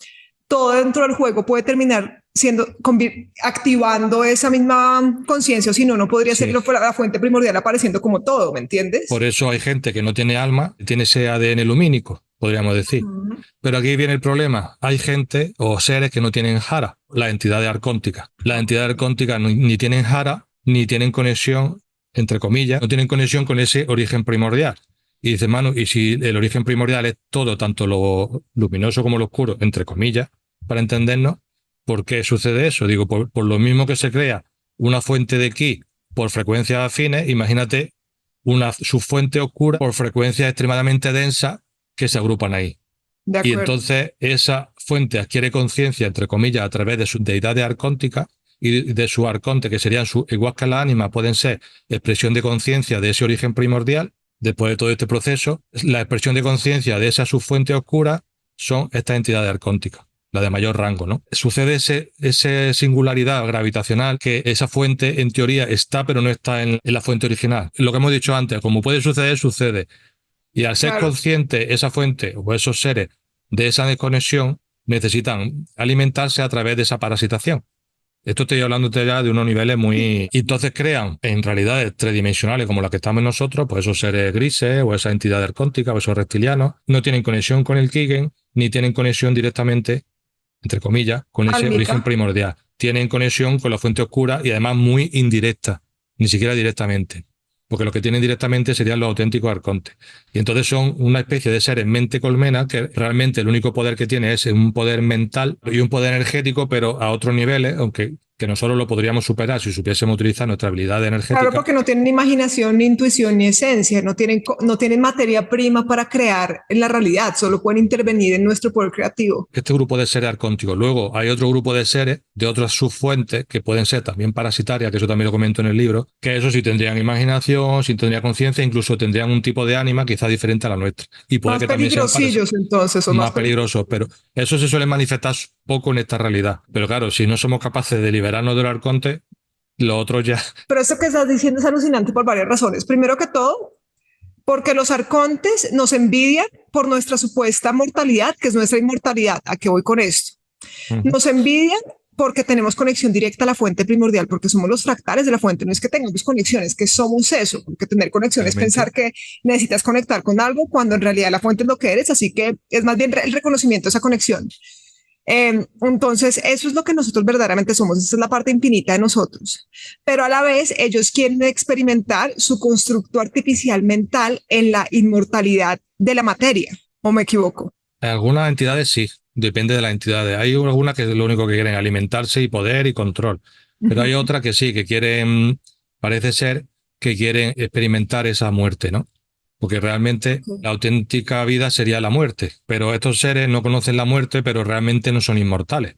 todo dentro del juego puede terminar activando esa misma conciencia, o si no, no podría ser la fuente primordial apareciendo como todo, ¿me entiendes? Por eso hay gente que no tiene alma, tiene ese ADN lumínico. podríamos decir. Pero aquí viene el problema. Hay gente o seres que no tienen jara, las entidades arcónticas. Las entidades arcónticas ni tienen jara, ni tienen conexión, entre comillas, no tienen conexión con ese origen primordial. Y dice, Manu, y si el origen primordial es todo, tanto lo luminoso como lo oscuro, entre comillas, para entendernos, ¿por qué sucede eso? Digo, por lo mismo que se crea una fuente de ki por frecuencias afines, imagínate una subfuente oscura por frecuencias extremadamente densas que se agrupan ahí. Y entonces esa fuente adquiere conciencia, entre comillas, a través de sus deidades arcónticas y de sus arcontes, que serían igual que las ánimas, pueden ser expresión de conciencia de ese origen primordial. Después de todo este proceso, la expresión de conciencia de esa subfuente oscura son estas entidades arcónticas, la de mayor rango, ¿no? Sucede esa singularidad gravitacional, que esa fuente en teoría está, pero no está en la fuente original. Lo que hemos dicho antes, como puede suceder, sucede. Y al ser consciente esa fuente o esos seres de esa desconexión, necesitan alimentarse a través de esa parasitación. Esto estoy hablando ya de unos niveles muy... Y entonces crean, en realidades tridimensionales como las que estamos nosotros, pues esos seres grises o esas entidades arcónticas o esos reptilianos, no tienen conexión con el Kigen, ni tienen conexión directamente, entre comillas, con ese origen primordial. Tienen conexión con la fuente oscura y además muy indirecta, ni siquiera directamente. Porque lo que tienen directamente serían los auténticos arcontes. Y entonces son una especie de seres mente colmena que realmente el único poder que tiene es un poder mental y un poder energético, pero a otros niveles, aunque que nosotros lo podríamos superar si supiésemos utilizar nuestra habilidad energética. Claro, porque no tienen imaginación, ni intuición, ni esencia, no tienen materia prima para crear en la realidad, solo pueden intervenir en nuestro poder creativo. Este grupo de seres arcónticos. Luego hay otro grupo de seres de otras subfuentes que pueden ser también parasitarias, que eso también lo comento en el libro, que eso sí tendrían imaginación, sí tendrían conciencia, incluso tendrían un tipo de ánima quizás diferente a la nuestra. Y puede más que también sean entonces, son más peligrosos, pero eso se suele manifestar poco en esta realidad. Pero claro, si no somos capaces de liberarnos del arconte, lo otro ya... Pero eso que estás diciendo es alucinante por varias razones. Primero que todo, porque los arcontes nos envidian por nuestra supuesta mortalidad, que es nuestra inmortalidad. ¿A qué voy con esto? Nos envidian porque tenemos conexión directa a la fuente primordial, porque somos los fractales de la fuente. No es que tengamos conexiones, que somos eso, porque tener conexión es pensar que necesitas conectar con algo cuando en realidad la fuente es lo que eres, así que es más bien el reconocimiento de esa conexión. Entonces, eso es lo que nosotros verdaderamente somos, esa es la parte infinita de nosotros. Pero a la vez, ellos quieren experimentar su constructo artificial mental en la inmortalidad de la materia, ¿o me equivoco? Algunas entidades sí, depende de las entidades. Hay algunas que lo único que quieren alimentarse y poder y control, pero hay otras que sí, que quieren, parece ser que quieren experimentar esa muerte, ¿no? Porque realmente la auténtica vida sería la muerte. Pero estos seres no conocen la muerte, pero realmente no son inmortales.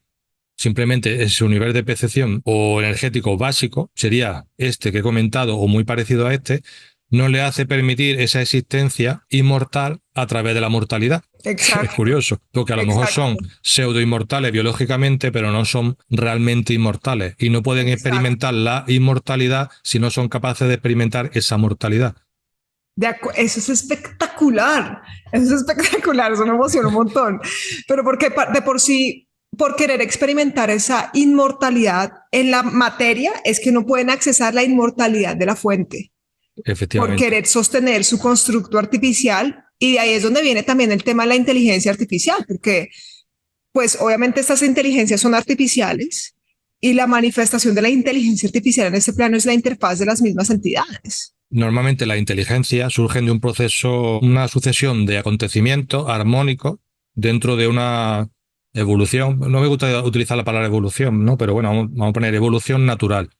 Simplemente su nivel de percepción o energético básico sería este que he comentado o muy parecido a este, no le hace permitir esa existencia inmortal a través de la mortalidad. Exacto. Es curioso, porque a lo mejor son pseudo-inmortales biológicamente, pero no son realmente inmortales y no pueden experimentar la inmortalidad si no son capaces de experimentar esa mortalidad. Eso es espectacular, eso me emociona un montón, pero porque de por sí, por querer experimentar esa inmortalidad en la materia, es que no pueden accesar la inmortalidad de la fuente. Efectivamente. Por querer sostener su constructo artificial, y de ahí es donde viene también el tema de la inteligencia artificial, porque pues obviamente estas inteligencias son artificiales y la manifestación de la inteligencia artificial en este plano es la interfaz de las mismas entidades. Normalmente las inteligencias surgen de un proceso, una sucesión de acontecimientos armónicos dentro de una evolución. No me gusta utilizar la palabra evolución, ¿no? Pero bueno, vamos a poner evolución natural.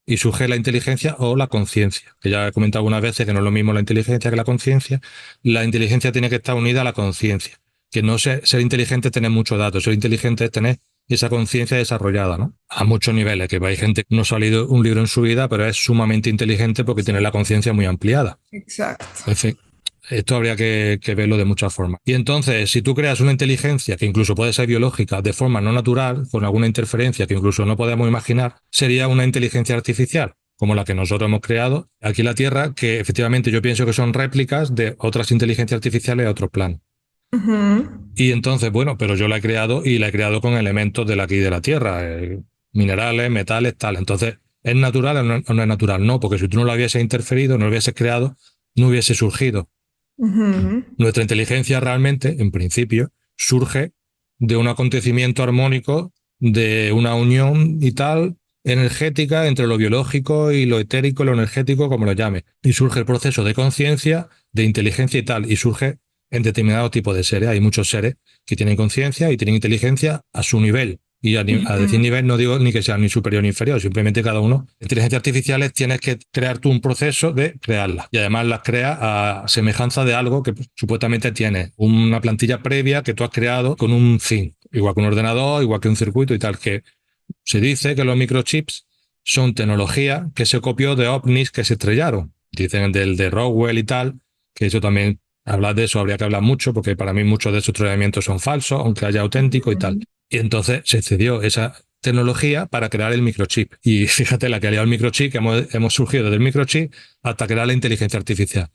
Y surge la inteligencia o la conciencia, que ya he comentado algunas veces que no es lo mismo la inteligencia que la conciencia. La inteligencia tiene que estar unida a la conciencia. Que no ser inteligente es tener muchos datos, ser inteligente es tener esa conciencia desarrollada, ¿no? A muchos niveles, que hay gente que no ha leído un libro en su vida, pero es sumamente inteligente porque tiene la conciencia muy ampliada. Exacto. En fin, esto habría que verlo de muchas formas. Y entonces, si tú creas una inteligencia que incluso puede ser biológica de forma no natural, con alguna interferencia que incluso no podemos imaginar, sería una inteligencia artificial, como la que nosotros hemos creado aquí en la Tierra, que efectivamente yo pienso que son réplicas de otras inteligencias artificiales de otros planos. Y entonces, bueno, pero yo la he creado y la he creado con elementos de aquí de la Tierra, minerales, metales, tal. Entonces, ¿es natural o no es natural? No, porque si tú no lo hubieses interferido, no lo hubieses creado, no hubiese surgido. Ujú. Nuestra inteligencia realmente, en principio, surge de un acontecimiento armónico, de una unión y tal, energética entre lo biológico y lo etérico, lo energético, como lo llame. Y surge el proceso de conciencia, de inteligencia y tal, y surge en determinado tipo de seres. Hay muchos seres que tienen conciencia y tienen inteligencia a su nivel. Y a decir Ujú. nivel no digo ni que sea ni superior ni inferior, simplemente cada uno. Inteligencias artificiales tienes que crear tú un proceso de crearlas. Y además las creas a semejanza de algo que supuestamente tienes. Una plantilla previa que tú has creado con un fin. Igual que un ordenador, igual que un circuito y tal. Que se dice que los microchips son tecnología que se copió de ovnis que se estrellaron. Dicen del de Roswell y tal, que eso también, hablar de eso habría que hablar mucho, porque para mí muchos de esos estrellamientos son falsos, aunque haya auténticos y tal. Y entonces se cedió esa tecnología para crear el microchip. Y fíjate la que ha liado el microchip, que hemos surgido desde el microchip hasta crear la inteligencia artificial.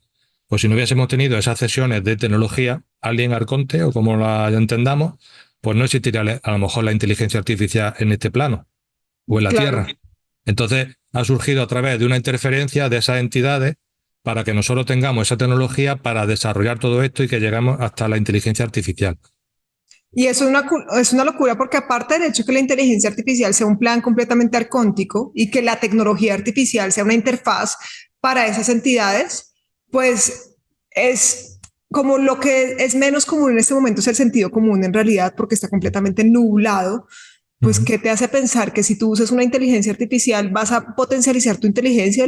Pues si no hubiésemos tenido esas cesiones de tecnología, Alien Arconte, o como la entendamos, pues no existiría a lo mejor la inteligencia artificial en este plano o en la Claro. Tierra. Entonces ha surgido a través de una interferencia de esas entidades para que nosotros tengamos esa tecnología para desarrollar todo esto y que lleguemos hasta la inteligencia artificial. Y eso es una locura porque aparte del hecho que la inteligencia artificial sea un plan completamente arcóntico y que la tecnología artificial sea una interfaz para esas entidades, pues es como lo que es menos común en este momento es el sentido común en realidad porque está completamente nublado. Pues, ¿qué te hace pensar que si tú usas una inteligencia artificial vas a potencializar tu inteligencia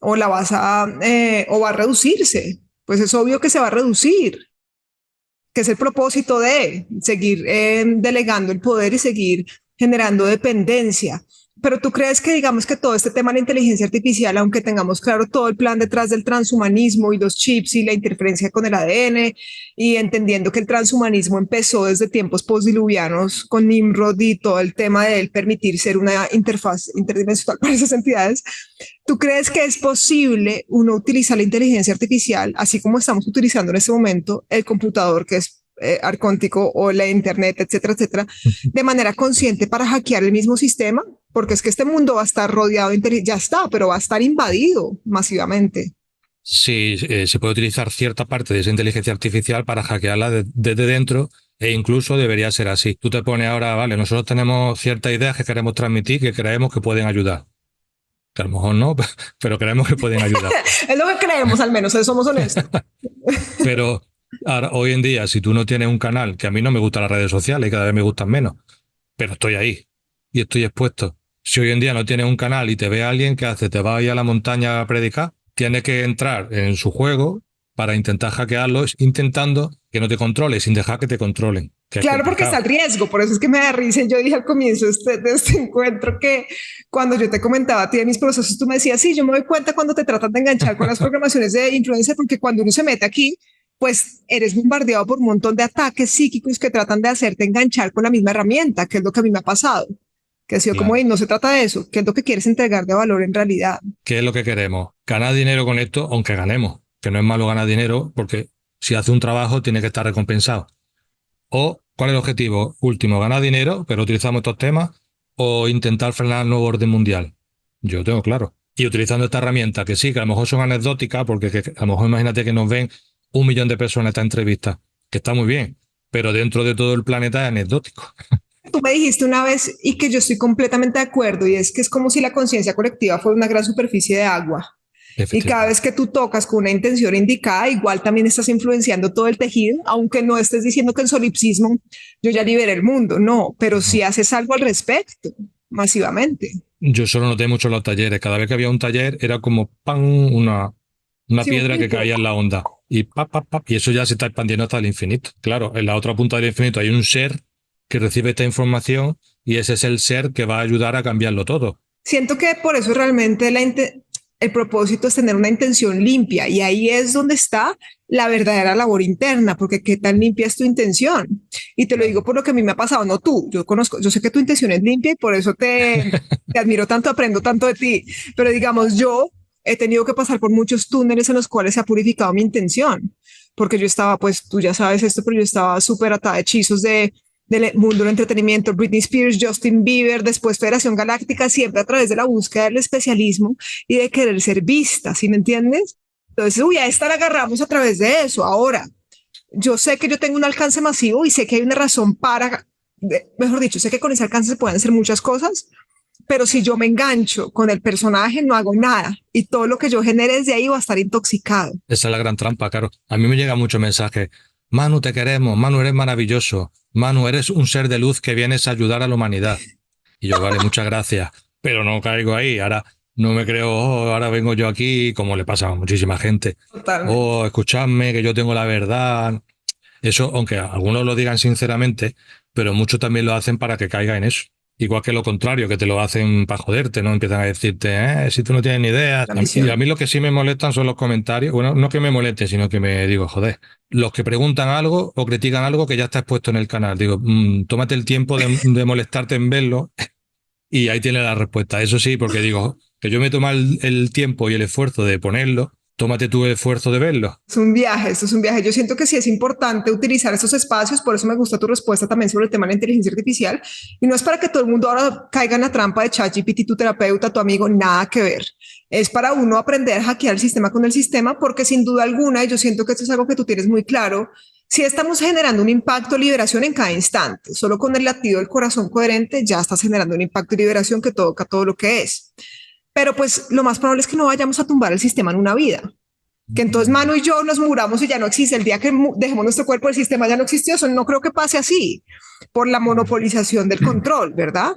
o va a reducirse? Pues es obvio que se va a reducir, que es el propósito de seguir delegando el poder y seguir generando dependencia. Pero tú crees que, digamos, que todo este tema de la inteligencia artificial, aunque tengamos claro todo el plan detrás del transhumanismo y los chips y la interferencia con el ADN, y entendiendo que el transhumanismo empezó desde tiempos postdiluvianos con Nimrod y todo el tema de él permitir ser una interfaz interdimensional para esas entidades, ¿tú crees que es posible uno utilizar la inteligencia artificial, así como estamos utilizando en este momento el computador que es arcóntico o la internet, etcétera, etcétera, de manera consciente para hackear el mismo sistema? Porque es que este mundo va a estar rodeado de ya está, pero va a estar invadido masivamente. Sí, se puede utilizar cierta parte de esa inteligencia artificial para hackearla desde dentro e incluso debería ser así. Tú te pones ahora, vale, nosotros tenemos ciertas ideas que queremos transmitir que creemos que pueden ayudar. Que a lo mejor no, pero creemos que pueden ayudar. Es lo que creemos, al menos, somos honestos. Pero ahora, hoy en día, si tú no tienes un canal, que a mí no me gustan las redes sociales y cada vez me gustan menos, pero estoy ahí y estoy expuesto. Si hoy en día no tienes un canal y te ve alguien que hace, te va a ir a la montaña a predicar, tienes que entrar en su juego para intentar hackearlo, intentando que no te controle, sin dejar que te controlen, que es Claro, porque está complicado. el riesgo, por eso es que me da risa. Yo dije al comienzo de este encuentro que cuando yo te comentaba a ti de mis procesos, tú me decías, sí, yo me doy cuenta cuando te tratan de enganchar con las programaciones de influencer, porque cuando uno se mete aquí, pues eres bombardeado por un montón de ataques psíquicos que tratan de hacerte enganchar con la misma herramienta, que es lo que a mí me ha pasado, que ha sido como, Claro. no se trata de eso, que es lo que quieres entregar de valor en realidad. ¿Qué es lo que queremos? Ganar dinero con esto, aunque ganemos, que no es malo ganar dinero porque si hace un trabajo tiene que estar recompensado. O, ¿cuál es el objetivo último? ¿Ganar dinero, pero utilizamos estos temas? ¿O intentar frenar el nuevo orden mundial? Yo lo tengo claro. Y utilizando esta herramienta, que sí, que a lo mejor son anecdóticas, porque a lo mejor imagínate que nos ven 1 millón de personas en esta entrevista, que está muy bien, pero dentro de todo el planeta es anecdótico. Tú me dijiste una vez y que yo estoy completamente de acuerdo, y es que es como si la conciencia colectiva fuera una gran superficie de agua. Y cada Efectivamente. vez que tú tocas con una intención indicada, igual también estás influenciando todo el tejido, aunque no estés diciendo que en solipsismo yo ya liberé el mundo, no, pero si No. haces algo al respecto, masivamente. Yo solo noté mucho en los talleres. Cada vez que había un taller era como ¡pam! Una Sí, un piedra que pico. caía en la onda. Y ¡pap, pap, pap! Y eso ya se está expandiendo hasta el infinito. Claro, en la otra punta del infinito hay un ser que recibe esta información y ese es el ser que va a ayudar a cambiarlo todo. Siento que por eso realmente el propósito es tener una intención limpia y ahí es donde está la verdadera labor interna, porque qué tan limpia es tu intención. Y te lo Claro. digo por lo que a mí me ha pasado, no tú, yo conozco, yo sé que tu intención es limpia y por eso te admiro tanto, aprendo tanto de ti, pero digamos, yo he tenido que pasar por muchos túneles en los cuales se ha purificado mi intención, porque yo estaba, pues tú ya sabes esto, pero yo estaba súper atada de hechizos del mundo del entretenimiento, Britney Spears, Justin Bieber, después Federación Galáctica, siempre a través de la búsqueda del especialismo y de querer ser vista, ¿sí me entiendes? Entonces, uy, a esta la agarramos a través de eso. Ahora, yo sé que yo tengo un alcance masivo y sé que hay una razón para, mejor dicho, sé que con ese alcance se pueden hacer muchas cosas, pero si yo me engancho con el personaje, no hago nada y todo lo que yo genere desde ahí va a estar intoxicado. Esa es la gran trampa, claro. A mí me llega mucho mensaje. Manu, te queremos. Manu, eres maravilloso. Manu, eres un ser de luz que vienes a ayudar a la humanidad. Y yo, vale, muchas gracias. Pero no caigo ahí. Ahora no me creo, oh, ahora vengo yo aquí, como le pasa a muchísima gente. Totalmente. Oh, escuchadme, que yo tengo la verdad. Eso, aunque algunos lo digan sinceramente, pero muchos también lo hacen para que caiga en eso. Igual que lo contrario, que te lo hacen para joderte, ¿no? Empiezan a decirte, si tú no tienes ni idea. La Y a misión. mí lo que sí me molestan son los comentarios. Bueno, no que me molesten, sino que me digo, joder, los que preguntan algo o critican algo que ya está expuesto en el canal. Digo, tómate el tiempo de molestarte en verlo y ahí tienes la respuesta. Eso sí, porque digo, que yo me tomo el tiempo y el esfuerzo de ponerlo, tómate tú el esfuerzo de verlo. Es un viaje, esto es un viaje. Yo siento que sí es importante utilizar estos espacios, por eso me gusta tu respuesta también sobre el tema de la inteligencia artificial. Y no es para que todo el mundo ahora caiga en la trampa de ChatGPT, tu terapeuta, tu amigo, nada que ver. Es para uno aprender a hackear el sistema con el sistema, porque sin duda alguna, y yo siento que esto es algo que tú tienes muy claro, si estamos generando un impacto de liberación en cada instante, solo con el latido del corazón coherente ya estás generando un impacto de liberación que toca todo lo que es. Pero pues lo más probable es que no vayamos a tumbar el sistema en una vida, que entonces Manu y yo nos muramos y ya no existe. El día que dejemos nuestro cuerpo, el sistema ya no existió. Eso no creo que pase así por la monopolización del control, ¿verdad?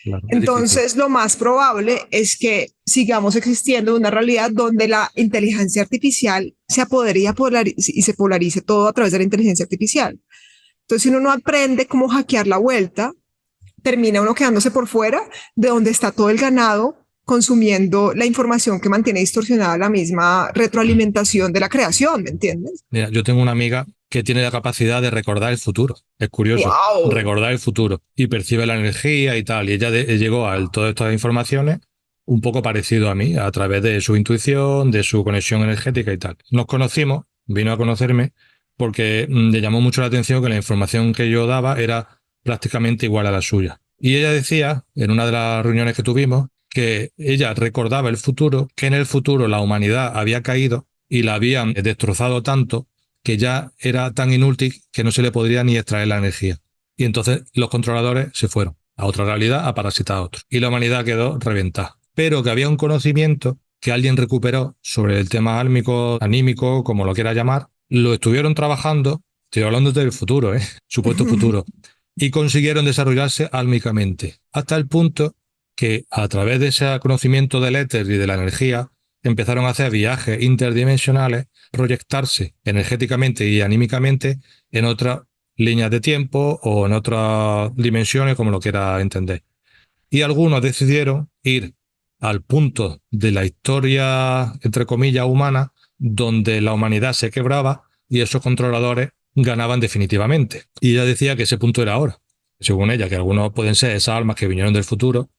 Claro, es difícil. Entonces, lo más probable es que sigamos existiendo en una realidad donde la inteligencia artificial se apodere y se polarice todo a través de la inteligencia artificial. Entonces, si uno no aprende cómo hackear la vuelta, termina uno quedándose por fuera de donde está todo el ganado consumiendo la información que mantiene distorsionada la misma retroalimentación de la creación, ¿me entiendes? Mira, yo tengo una amiga que tiene la capacidad de recordar el futuro. Es curioso, ¡Wow! recordar el futuro y percibe la energía y tal. Y ella llegó a todas estas informaciones un poco parecido a mí, a través de su intuición, de su conexión energética y tal. Nos conocimos, vino a conocerme porque le llamó mucho la atención que la información que yo daba era prácticamente igual a la suya. Y ella decía, en una de las reuniones que tuvimos, que ella recordaba el futuro, que en el futuro la humanidad había caído y la habían destrozado tanto que ya era tan inútil que no se le podría ni extraer la energía. Y entonces los controladores se fueron a otra realidad a parasitar a otro. Y la humanidad quedó reventada. Pero que había un conocimiento que alguien recuperó sobre el tema álmico, anímico, como lo quiera llamar, lo estuvieron trabajando, estoy hablando del futuro, supuesto futuro, y consiguieron desarrollarse álmicamente, hasta el punto que a través de ese conocimiento del éter y de la energía empezaron a hacer viajes interdimensionales, proyectarse energéticamente y anímicamente en otras líneas de tiempo o en otras dimensiones, como lo quiera entender. Y algunos decidieron ir al punto de la historia, entre comillas, humana, donde la humanidad se quebraba y esos controladores ganaban definitivamente. Y ella decía que ese punto era ahora. Según ella, que algunos pueden ser esas almas que vinieron del futuro,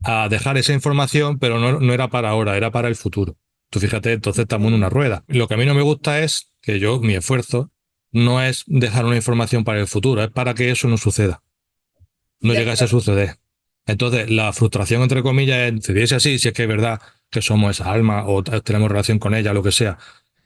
a dejar esa información, pero no era para ahora, era para el futuro. Tú fíjate, entonces estamos en una rueda. Lo que a mí no me gusta es que mi esfuerzo, no es dejar una información para el futuro, es para que eso no suceda. No llegase a suceder. Entonces, la frustración, entre comillas, es, si diese así, si es que es verdad que somos esa alma o tenemos relación con ella, lo que sea,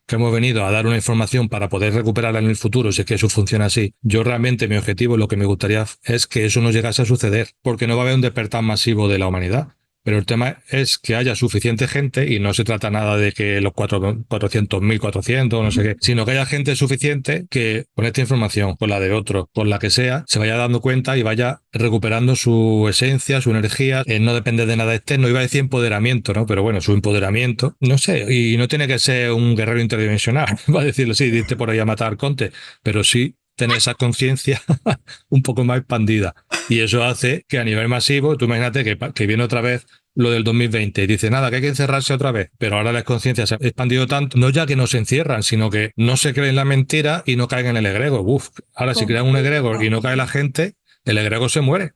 que hemos venido a dar una información para poder recuperarla en el futuro, si es que eso funciona así. Yo realmente mi objetivo, lo que me gustaría es que eso no llegase a suceder, porque no va a haber un despertar masivo de la humanidad. Pero el tema es que haya suficiente gente, y no se trata nada de que los 400.000, 400, no sé qué, sino que haya gente suficiente que con esta información, con la de otro, con la que sea, se vaya dando cuenta y vaya recuperando su esencia, su energía. No depende de nada externo. Iba a decir empoderamiento, ¿no? Pero bueno, su empoderamiento, no sé, y no tiene que ser un guerrero interdimensional, va a decirlo, sí, diste por ahí a matar Conte, pero sí tener esa conciencia un poco más expandida. Y eso hace que a nivel masivo, tú imagínate que viene otra vez lo del 2020 y dice, nada, que hay que encerrarse otra vez. Pero ahora la conciencia se ha expandido tanto, no ya que no se encierran, sino que no se creen la mentira y no caigan en el egregor. Uf, ahora si crean un egregor y no cae la gente, el egregor se muere.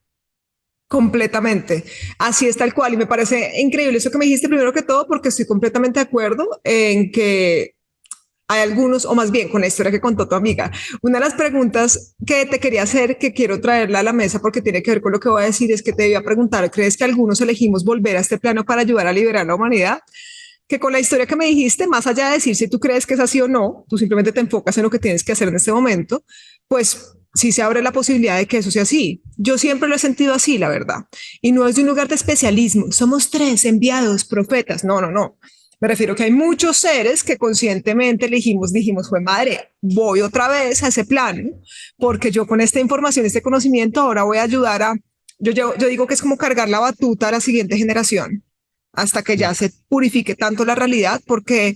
Completamente. Así es tal cual. Y me parece increíble eso que me dijiste primero que todo, porque estoy completamente de acuerdo en que hay algunos, o más bien con la historia que contó tu amiga. Una de las preguntas que te quería hacer, que quiero traerla a la mesa porque tiene que ver con lo que voy a decir, es que te iba a preguntar, ¿crees que algunos elegimos volver a este plano para ayudar a liberar a la humanidad? que con la historia que me dijiste, más allá de decir si tú crees que es así o no, tú simplemente te enfocas en lo que tienes que hacer en este momento, pues sí se abre la posibilidad de que eso sea así. Yo siempre lo he sentido así, la verdad. Y no es de un lugar de especialismo. Somos 3 enviados, profetas. No, no, no. Me refiero que hay muchos seres que conscientemente dijimos, fue madre, voy otra vez a ese plano, porque yo con esta información, este conocimiento, ahora voy a ayudar a, yo digo que es como cargar la batuta a la siguiente generación, hasta que ya se purifique tanto la realidad, porque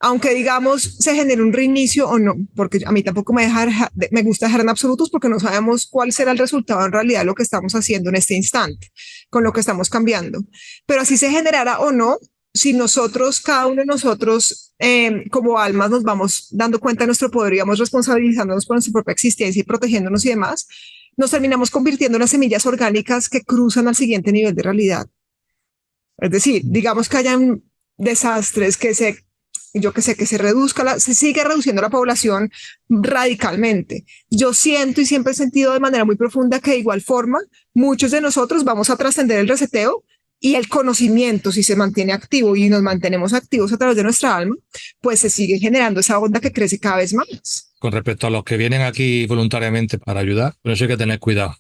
aunque digamos se genere un reinicio o no, porque a mí tampoco me gusta dejar en absolutos porque no sabemos cuál será el resultado en realidad de lo que estamos haciendo en este instante, con lo que estamos cambiando. Pero así se generara o no, si nosotros, cada uno de nosotros, como almas, nos vamos dando cuenta de nuestro poder y vamos responsabilizándonos por nuestra propia existencia y protegiéndonos y demás, nos terminamos convirtiendo en las semillas orgánicas que cruzan al siguiente nivel de realidad. Es decir, digamos que hayan desastres yo que sé, que se sigue reduciendo la población radicalmente. Yo siento y siempre he sentido de manera muy profunda que de igual forma muchos de nosotros vamos a trascender el reseteo y el conocimiento, si se mantiene activo y nos mantenemos activos a través de nuestra alma, pues se sigue generando esa onda que crece cada vez más. Con respecto a los que vienen aquí voluntariamente para ayudar, por eso hay que tener cuidado.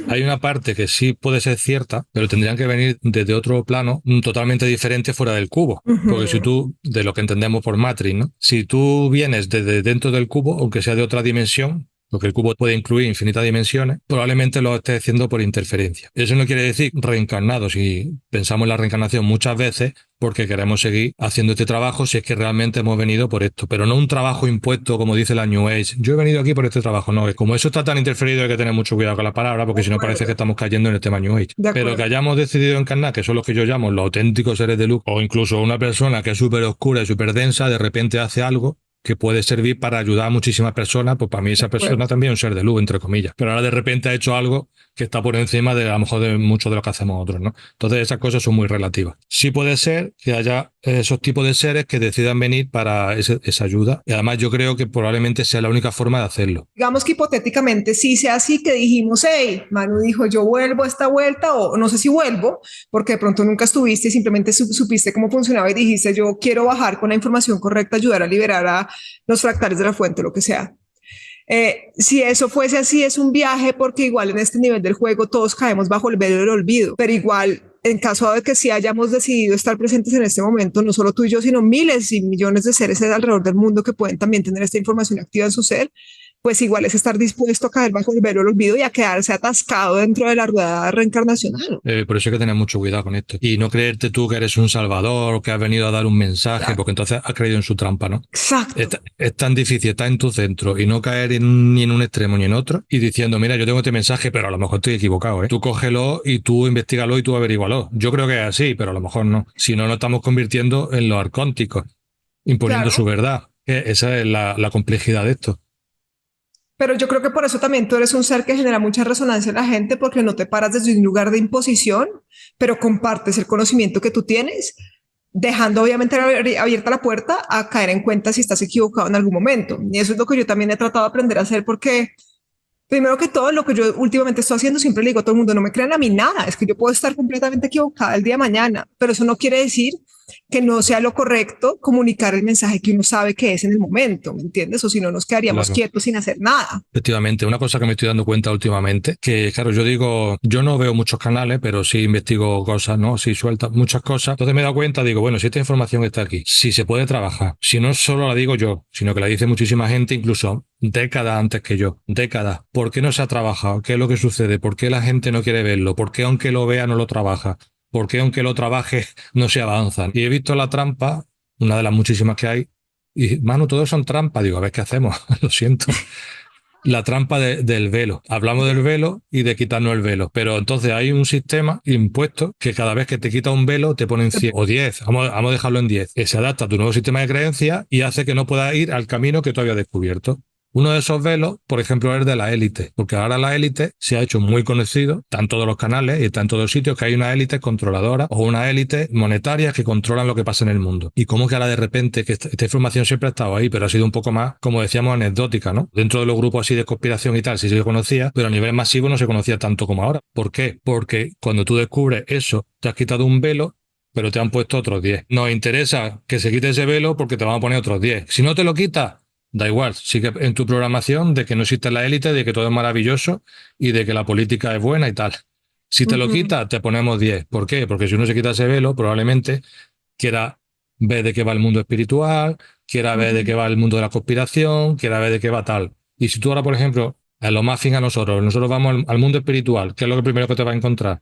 Hay una parte que sí puede ser cierta, pero tendrían que venir desde otro plano totalmente diferente fuera del cubo. Porque si tú, de lo que entendemos por Matrix, ¿no? Si tú vienes desde dentro del cubo, aunque sea de otra dimensión, porque el cubo puede incluir infinitas dimensiones, probablemente lo estés haciendo por interferencia. Eso no quiere decir reencarnado. Si pensamos en la reencarnación muchas veces, porque queremos seguir haciendo este trabajo si es que realmente hemos venido por esto, pero no un trabajo impuesto como dice la New Age. Yo he venido aquí por este trabajo, no. Como eso está tan interferido hay que tener mucho cuidado con las palabras porque si no parece que estamos cayendo en el tema New Age. Pero que hayamos decidido encarnar, que son los que yo llamo los auténticos seres de luz, o incluso una persona que es súper oscura y súper densa, de repente hace algo que puede servir para ayudar a muchísimas personas, pues para mí esa persona también es un ser de luz, entre comillas. Pero ahora de repente ha hecho algo que está por encima de a lo mejor de mucho de lo que hacemos otros, ¿no? Entonces esas cosas son muy relativas. Sí puede ser que haya esos tipos de seres que decidan venir para esa ayuda y además yo creo que probablemente sea la única forma de hacerlo. Digamos que hipotéticamente sí sea así que dijimos, hey, Manu dijo yo vuelvo a esta vuelta o no sé si vuelvo porque de pronto nunca estuviste y simplemente supiste cómo funcionaba y dijiste yo quiero bajar con la información correcta, ayudar a liberar a los fractales de la fuente, lo que sea. Si eso fuese así, es un viaje porque igual en este nivel del juego todos caemos bajo el velo del olvido, pero igual en caso de que sí hayamos decidido estar presentes en este momento, no solo tú y yo, sino miles y millones de seres alrededor del mundo que pueden también tener esta información activa en su ser, pues igual es estar dispuesto a caer bajo el velo del olvido y a quedarse atascado dentro de la rueda reencarnacional. Por eso hay que tener mucho cuidado con esto. Y no creerte tú que eres un salvador, que has venido a dar un mensaje, claro, porque entonces has creído en su trampa, ¿no? Exacto. Es tan difícil estar en tu centro y no caer ni en un extremo ni en otro y diciendo, mira, yo tengo este mensaje, pero a lo mejor estoy equivocado, ¿eh? Tú cógelo y tú investigalo y tú averígualo. Yo creo que es así, pero a lo mejor no. Si no, nos estamos convirtiendo en los arcónticos, imponiendo claro su verdad. Esa es la complejidad de esto. Pero yo creo que por eso también tú eres un ser que genera mucha resonancia en la gente porque no te paras desde un lugar de imposición, pero compartes el conocimiento que tú tienes, dejando obviamente abierta la puerta a caer en cuenta si estás equivocado en algún momento. Y eso es lo que yo también he tratado de aprender a hacer porque primero que todo, lo que yo últimamente estoy haciendo, siempre le digo a todo el mundo, no me crean a mí nada, es que yo puedo estar completamente equivocada el día de mañana, pero eso no quiere decir que no sea lo correcto comunicar el mensaje que uno sabe que es en el momento, ¿me entiendes? O si no, nos quedaríamos claro quietos sin hacer nada. Efectivamente, una cosa que me estoy dando cuenta últimamente, que claro, yo no veo muchos canales, pero sí investigo cosas, ¿no? Sí sueltas muchas cosas. Entonces me he dado cuenta, digo, bueno, si esta información está aquí, si se puede trabajar, si no solo la digo yo, sino que la dice muchísima gente, incluso décadas antes que yo, décadas. ¿Por qué no se ha trabajado? ¿Qué es lo que sucede? ¿Por qué la gente no quiere verlo? ¿Por qué aunque lo vea no lo trabaja? ¿Por qué aunque lo trabaje no se avanzan? Y he visto la trampa, una de las muchísimas que hay, y Manu, todos son trampas. Digo, a ver qué hacemos, lo siento. La trampa del velo. Hablamos del velo y de quitarnos el velo. Pero entonces hay un sistema impuesto que cada vez que te quita un velo te ponen 100 o 10. Vamos a dejarlo en 10. Se adapta a tu nuevo sistema de creencias y hace que no puedas ir al camino que tú habías descubierto. Uno de esos velos, por ejemplo, es de la élite, porque ahora la élite se ha hecho muy conocido, está en todos los canales y está en todos los sitios, que hay una élite controladora o una élite monetaria que controlan lo que pasa en el mundo. Y cómo que ahora de repente, que esta información siempre ha estado ahí, pero ha sido un poco más, como decíamos, anecdótica, ¿no? Dentro de los grupos así de conspiración y tal, sí se conocía, pero a nivel masivo no se conocía tanto como ahora. ¿Por qué? Porque cuando tú descubres eso, te has quitado un velo, pero te han puesto otros 10. Nos interesa que se quite ese velo porque te van a poner otros 10. Si no te lo quitas, da igual, sigue en tu programación de que no existe la élite, de que todo es maravilloso y de que la política es buena y tal. Si te lo quitas, te ponemos 10. ¿Por qué? Porque si uno se quita ese velo, probablemente quiera ver de qué va el mundo espiritual, quiera ver de qué va el mundo de la conspiración, quiera ver de qué va tal. Y si tú ahora, por ejemplo, a lo más fin a nosotros vamos al mundo espiritual, ¿qué es lo que primero que te va a encontrar?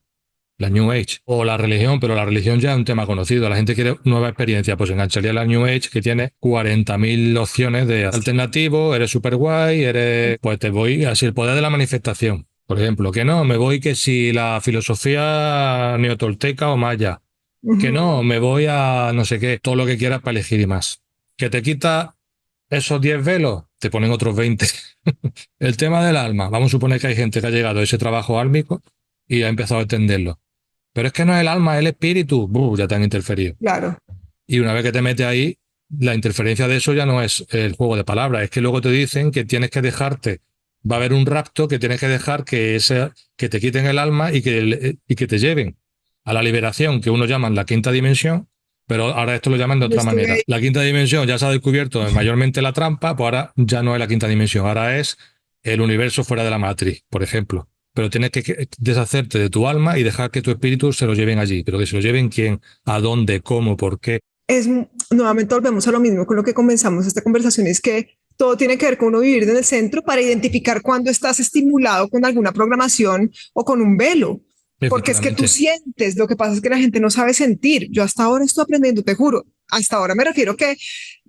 La New Age o la religión, pero la religión ya es un tema conocido. La gente quiere nueva experiencia, pues engancharía la New Age, que tiene 40.000 opciones de alternativo, eres super guay, pues te voy así el poder de la manifestación. Por ejemplo, que no, me voy que si la filosofía neotolteca o maya, que no, me voy a no sé qué, todo lo que quieras para elegir y más. Que te quita esos 10 velos, te ponen otros 20. El tema del alma, vamos a suponer que hay gente que ha llegado a ese trabajo álmico y ha empezado a entenderlo. Pero es que no es el alma, es el espíritu. Ya te han interferido. Claro. Y una vez que te metes ahí, la interferencia de eso ya no es el juego de palabras, es que luego te dicen que tienes que dejarte, va a haber un rapto que tienes que dejar que te quiten el alma y que te lleven a la liberación, que uno llaman la quinta dimensión, pero ahora esto lo llaman de otra manera. Ahí. La quinta dimensión ya se ha descubierto mayormente la trampa, pues ahora ya no es la quinta dimensión, ahora es el universo fuera de la matriz, por ejemplo. Pero tienes que deshacerte de tu alma y dejar que tu espíritu se lo lleven allí. Pero que se lo lleven quién, a dónde, cómo, por qué. Nuevamente volvemos a lo mismo con lo que comenzamos esta conversación, es que todo tiene que ver con uno vivir en el centro para identificar cuando estás estimulado con alguna programación o con un velo. Porque es que tú sientes, lo que pasa es que la gente no sabe sentir. Yo hasta ahora estoy aprendiendo, te juro. Hasta ahora me refiero que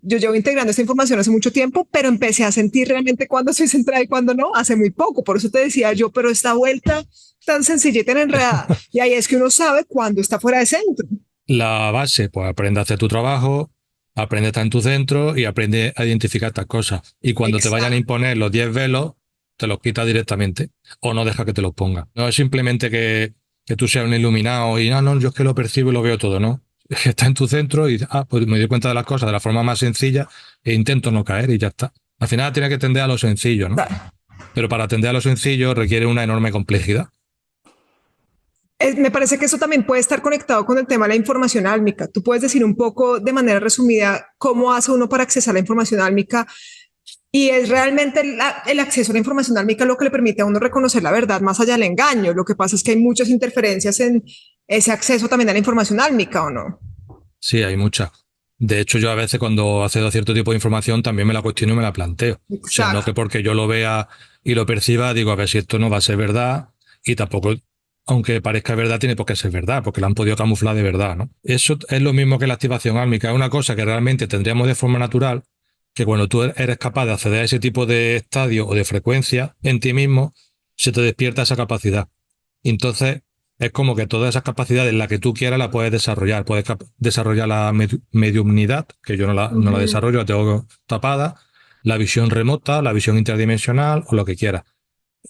yo llevo integrando esta información hace mucho tiempo, pero empecé a sentir realmente cuándo estoy centrada y cuándo no, hace muy poco. Por eso te decía yo, pero esta vuelta tan sencilla y tan enredada. Y ahí es que uno sabe cuándo está fuera de centro. La base, pues aprende a hacer tu trabajo, aprende a estar en tu centro y aprende a identificar estas cosas. Y cuando te vayan a imponer los 10 velos, te los quita directamente o no deja que te los ponga. No es simplemente que tú seas un iluminado y no, yo es que lo percibo y lo veo todo, ¿no? Está en tu centro y pues me doy cuenta de las cosas de la forma más sencilla e intento no caer y ya está. Al final tiene que tender a lo sencillo, ¿no? Pero para atender a lo sencillo requiere una enorme complejidad. Me parece que eso también puede estar conectado con el tema de la información álmica. Tú puedes decir un poco de manera resumida cómo hace uno para accesar a la información álmica, y es realmente el acceso a la información álmica lo que le permite a uno reconocer la verdad más allá del engaño. Lo que pasa es que hay muchas interferencias en ese acceso también a la información álmica, ¿o no? Sí, hay muchas. De hecho, yo a veces cuando accedo a cierto tipo de información también me la cuestiono y me la planteo. Exacto. O sea, no que porque yo lo vea y lo perciba, digo, a ver si esto no va a ser verdad, y tampoco, aunque parezca verdad, tiene por qué ser verdad, porque la han podido camuflar de verdad, ¿no? Eso es lo mismo que la activación álmica, es una cosa que realmente tendríamos de forma natural, que cuando tú eres capaz de acceder a ese tipo de estadio o de frecuencia en ti mismo, se te despierta esa capacidad. Entonces, es como que todas esas capacidades, la que tú quieras, la puedes desarrollar. Puedes desarrollar la mediumnidad, que yo no la desarrollo, la tengo tapada, la visión remota, la visión interdimensional o lo que quieras.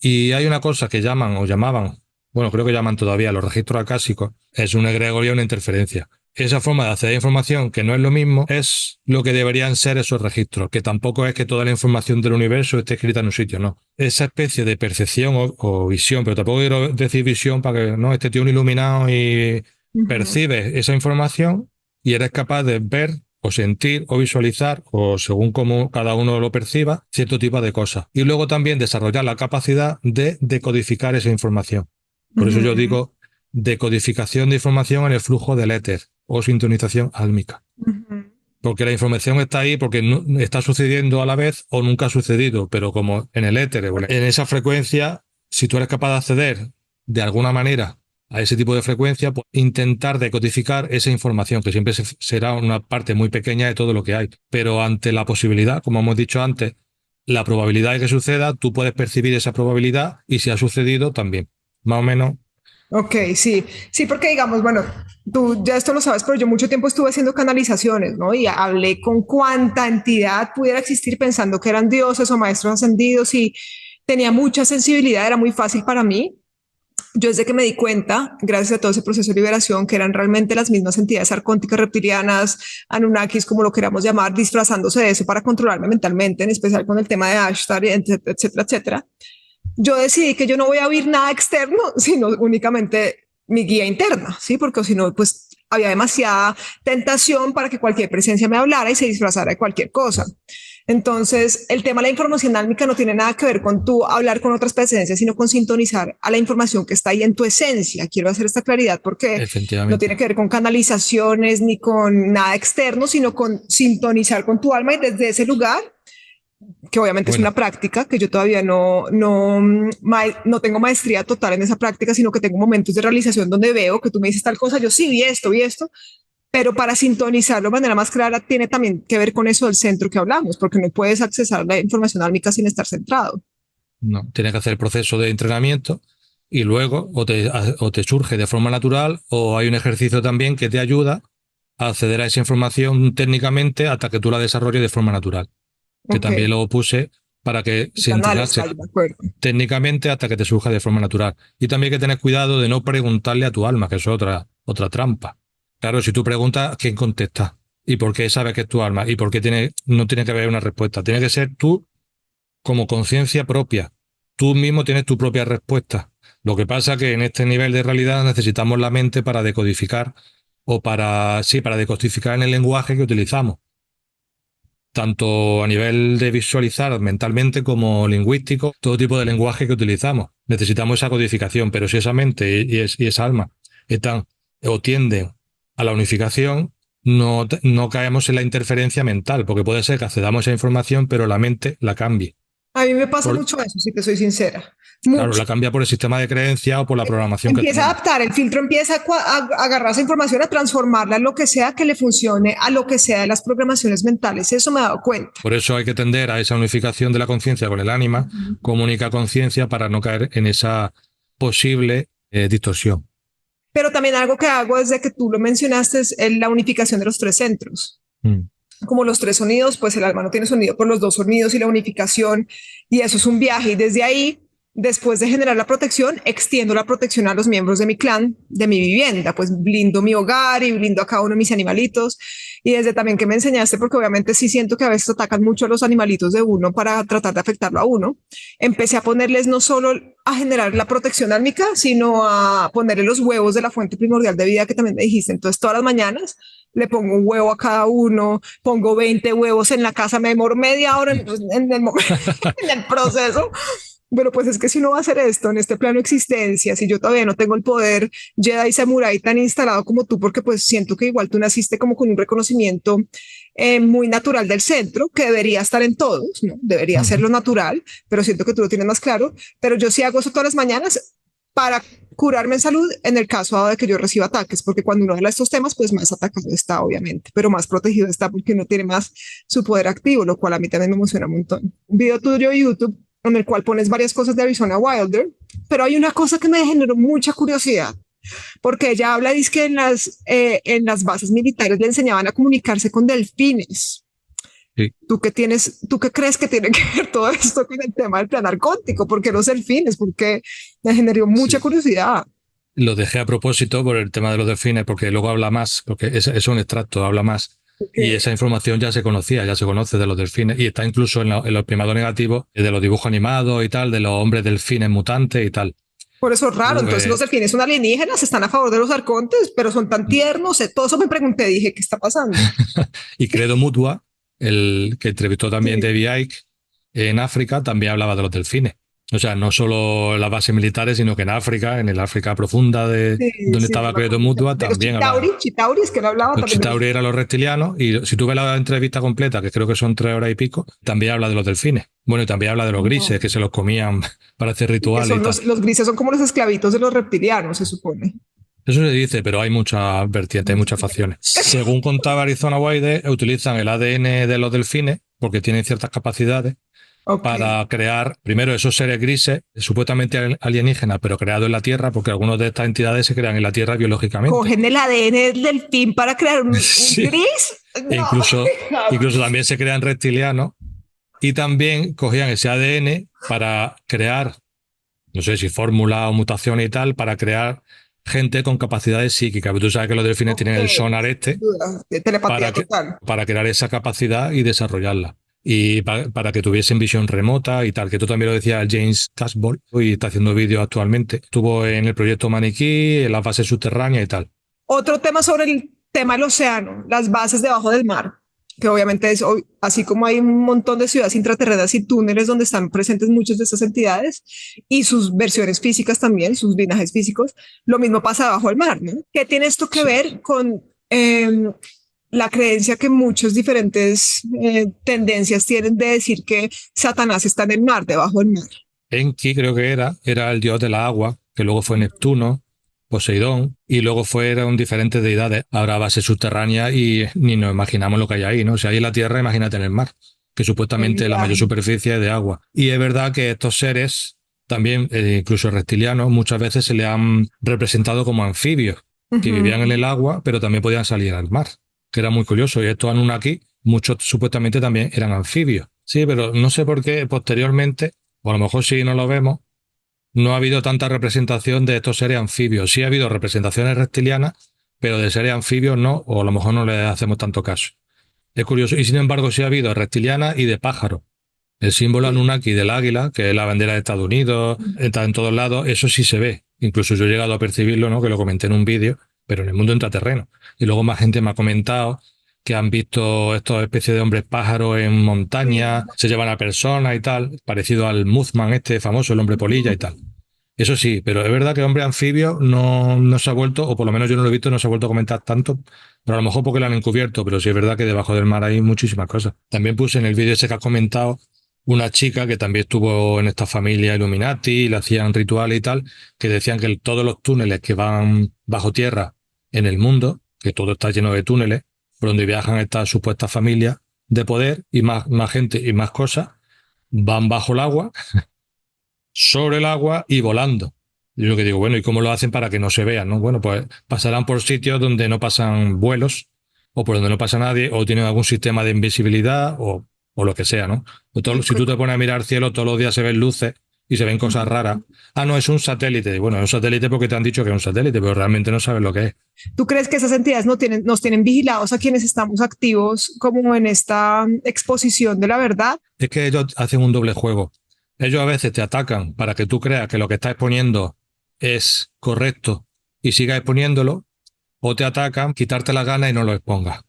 Y hay una cosa que llaman o llamaban, bueno, creo que llaman todavía los registros acásicos, es un egregor y una interferencia. Esa forma de acceder a información, que no es lo mismo, es lo que deberían ser esos registros, que tampoco es que toda la información del universo esté escrita en un sitio, no. Esa especie de percepción o visión, pero tampoco quiero decir visión para que, no, este tío un iluminado y percibes esa información y eres capaz de ver o sentir o visualizar, o según cómo cada uno lo perciba, cierto tipo de cosas. Y luego también desarrollar la capacidad de decodificar esa información. Por eso yo digo decodificación de información en el flujo del éter o sintonización álmica. Porque la información está ahí porque no, está sucediendo a la vez o nunca ha sucedido, pero como en el éter, en esa frecuencia, si tú eres capaz de acceder de alguna manera a ese tipo de frecuencia, pues intentar decodificar esa información, que siempre será una parte muy pequeña de todo lo que hay. Pero ante la posibilidad, como hemos dicho antes, la probabilidad de que suceda, tú puedes percibir esa probabilidad y si ha sucedido también. Más o menos. Ok, sí, porque digamos, bueno, tú ya esto lo sabes, pero yo mucho tiempo estuve haciendo canalizaciones, ¿no? Y hablé con cuánta entidad pudiera existir pensando que eran dioses o maestros ascendidos, y tenía mucha sensibilidad, era muy fácil para mí. Yo desde que me di cuenta, gracias a todo ese proceso de liberación, que eran realmente las mismas entidades arcónticas, reptilianas, anunnakis, como lo queramos llamar, disfrazándose de eso para controlarme mentalmente, en especial con el tema de Ashtar, etcétera, etcétera, etcétera. Yo decidí que yo no voy a oír nada externo, sino únicamente mi guía interna, ¿sí? Porque si no, pues había demasiada tentación para que cualquier presencia me hablara y se disfrazara de cualquier cosa. Entonces, el tema de la información álmica no tiene nada que ver con tú hablar con otras presencias, sino con sintonizar a la información que está ahí en tu esencia. Quiero hacer esta claridad porque no tiene que ver con canalizaciones ni con nada externo, sino con sintonizar con tu alma y desde ese lugar, que obviamente es una práctica que yo todavía no tengo maestría total en esa práctica, sino que tengo momentos de realización donde veo que tú me dices tal cosa, yo sí vi esto, pero para sintonizarlo de manera más clara tiene también que ver con eso del centro que hablamos, porque no puedes accesar la información álmica sin estar centrado. No, tienes que hacer el proceso de entrenamiento y luego o te surge de forma natural o hay un ejercicio también que te ayuda a acceder a esa información técnicamente hasta que tú la desarrolles de forma natural. Que también lo puse para que se entrenase técnicamente hasta que te surja de forma natural. Y también hay que tener cuidado de no preguntarle a tu alma, que eso es otra trampa. Claro, si tú preguntas, ¿quién contesta? ¿Y por qué sabes que es tu alma? ¿Y por qué no tiene que haber una respuesta? Tiene que ser tú como conciencia propia. Tú mismo tienes tu propia respuesta. Lo que pasa es que en este nivel de realidad necesitamos la mente para decodificar o para decodificar en el lenguaje que utilizamos. Tanto a nivel de visualizar mentalmente como lingüístico, todo tipo de lenguaje que utilizamos. Necesitamos esa codificación, pero si esa mente y esa alma están o tienden a la unificación, no caemos en la interferencia mental, porque puede ser que accedamos a esa información, pero la mente la cambie. A mí me pasa mucho eso, si te soy sincera. Mucho. Claro, la cambia por el sistema de creencia o por la programación que empieza a adaptar, el filtro empieza a agarrar esa información, a transformarla en lo que sea que le funcione, a lo que sea de las programaciones mentales. Eso me he dado cuenta. Por eso hay que tender a esa unificación de la conciencia con el ánima, como única conciencia, para no caer en esa posible distorsión. Pero también algo que hago desde que tú lo mencionaste es la unificación de los tres centros. Como los tres sonidos, pues el alma no tiene sonido por los dos sonidos y la unificación, y eso es un viaje. Y desde ahí, después de generar la protección, extiendo la protección a los miembros de mi clan, de mi vivienda, pues blindo mi hogar y blindo a cada uno de mis animalitos. Y desde también que me enseñaste, porque obviamente sí siento que a veces atacan mucho a los animalitos de uno para tratar de afectarlo a uno, empecé a ponerles no solo a generar la protección álmica, sino a ponerle los huevos de la fuente primordial de vida que también me dijiste. Entonces todas las mañanas le pongo un huevo a cada uno, pongo 20 huevos en la casa, me demoro media hora en el proceso. Bueno, pues es que si uno va a hacer esto en este plano de existencia, si yo todavía no tengo el poder Jedi Samurai tan instalado como tú, porque pues siento que igual tú naciste como con un reconocimiento muy natural del centro, que debería estar en todos, ¿no? Debería ser lo natural, pero siento que tú lo tienes más claro. Pero yo sí hago eso todas las mañanas para curarme en salud en el caso de que yo reciba ataques, porque cuando uno habla de estos temas, pues más atacado está, obviamente, pero más protegido está porque uno tiene más su poder activo, lo cual a mí también me emociona un montón. Un video tuyo de YouTube en el cual pones varias cosas de Arizona Wilder, pero hay una cosa que me generó mucha curiosidad, porque ella habla, dice que en las bases militares le enseñaban a comunicarse con delfines. Sí. ¿Tú qué crees que tiene que ver todo esto con el tema del planar cuántico? ¿Por qué los delfines? Porque me generó mucha curiosidad. Lo dejé a propósito por el tema de los delfines, porque luego habla más, porque es un extracto, habla más. Okay. Y esa información ya se conoce de los delfines, y está incluso en los primados negativos de los dibujos animados y tal, de los hombres delfines mutantes y tal. Por eso es raro. Entonces los delfines son alienígenas, están a favor de los arcontes, pero son tan tiernos. Todo eso me pregunté, dije, ¿qué está pasando? Y Credo Mutua, el que entrevistó también Debbie Icke en África, también hablaba de los delfines. O sea, no solo las bases militares, sino que en África, en el África profunda donde estaba Credo Mutua, también hablaba. Chitauri, es que no hablaba. Los Chitauri eran los reptilianos, y si tú ves la entrevista completa, que creo que son 3 horas y pico, también habla de los delfines. Bueno, y también habla de los grises, que se los comían para hacer rituales. Los grises son como los esclavitos de los reptilianos, se supone. Eso se dice, pero hay muchas vertientes, hay muchas facciones. Según contaba Arizona Wilder, utilizan el ADN de los delfines, porque tienen ciertas capacidades, para crear, primero, esos seres grises, supuestamente alienígenas, pero creados en la Tierra, porque algunas de estas entidades se crean en la Tierra biológicamente. ¿Cogen el ADN del delfín para crear un gris? No. Incluso también se crean reptilianos, y también cogían ese ADN para crear, no sé si fórmula o mutaciones y tal, para crear gente con capacidades psíquicas. Pero tú sabes que los delfines tienen el sonar para crear esa capacidad y desarrollarla. Y para que tuviesen visión remota y tal, que tú también lo decías James Casbolt, y está haciendo vídeos actualmente. Estuvo en el proyecto Maniquí, en las bases subterráneas y tal. Otro tema sobre el tema del océano, las bases debajo del mar, que obviamente es así como hay un montón de ciudades intraterrenas y túneles donde están presentes muchas de estas entidades y sus versiones físicas también, sus linajes físicos, lo mismo pasa debajo del mar, ¿no? ¿Qué tiene esto que ver con la creencia que muchas diferentes tendencias tienen de decir que Satanás está en el mar, debajo del mar? Enki creo que era el dios de la agua, que luego fue Neptuno, Poseidón, y luego fueron diferentes deidades. Habrá base subterránea y ni nos imaginamos lo que hay ahí, ¿no? Si hay en la Tierra, imagínate en el mar, que supuestamente la mayor superficie es de agua. Y es verdad que estos seres, también incluso reptilianos, muchas veces se le han representado como anfibios, que vivían en el agua, pero también podían salir al mar, que era muy curioso. Y estos Anunnaki, muchos supuestamente también eran anfibios. Sí, pero no sé por qué posteriormente, o a lo mejor sí no lo vemos, no ha habido tanta representación de estos seres anfibios. Sí ha habido representaciones reptilianas, pero de seres anfibios no, o a lo mejor no le hacemos tanto caso. Es curioso. Y sin embargo sí ha habido reptilianas y de pájaros. El símbolo Anunnaki del águila, que es la bandera de Estados Unidos, está en todos lados, eso sí se ve. Incluso yo he llegado a percibirlo, ¿no? Que lo comenté en un vídeo, pero en el mundo intraterreno. Y luego más gente me ha comentado que han visto estas especies de hombres pájaros en montaña, se llevan a personas y tal, parecido al Mothman este famoso, el hombre polilla y tal. Eso sí, pero es verdad que el hombre anfibio no se ha vuelto, o por lo menos yo no lo he visto, no se ha vuelto a comentar tanto, pero a lo mejor porque lo han encubierto, pero sí es verdad que debajo del mar hay muchísimas cosas. También puse en el vídeo ese que has comentado una chica que también estuvo en esta familia Illuminati, le hacían rituales y tal, que decían que todos los túneles que van bajo tierra en el mundo, que todo está lleno de túneles, por donde viajan estas supuestas familias de poder y más gente y más cosas, van bajo el agua, sobre el agua y volando. Yo lo que digo, bueno, ¿y cómo lo hacen para que no se vean, no? Bueno, pues pasarán por sitios donde no pasan vuelos, o por donde no pasa nadie, o tienen algún sistema de invisibilidad, o lo que sea, ¿no? Si tú te pones a mirar al cielo, todos los días se ven luces y se ven cosas raras. Ah, no, es un satélite. Bueno, es un satélite porque te han dicho que es un satélite, pero realmente no sabes lo que es. ¿Tú crees que esas entidades nos tienen vigilados a quienes estamos activos como en esta exposición de la verdad? Es que ellos hacen un doble juego. Ellos a veces te atacan para que tú creas que lo que estás exponiendo es correcto y sigas exponiéndolo, o te atacan, quitarte las ganas y no lo expongas.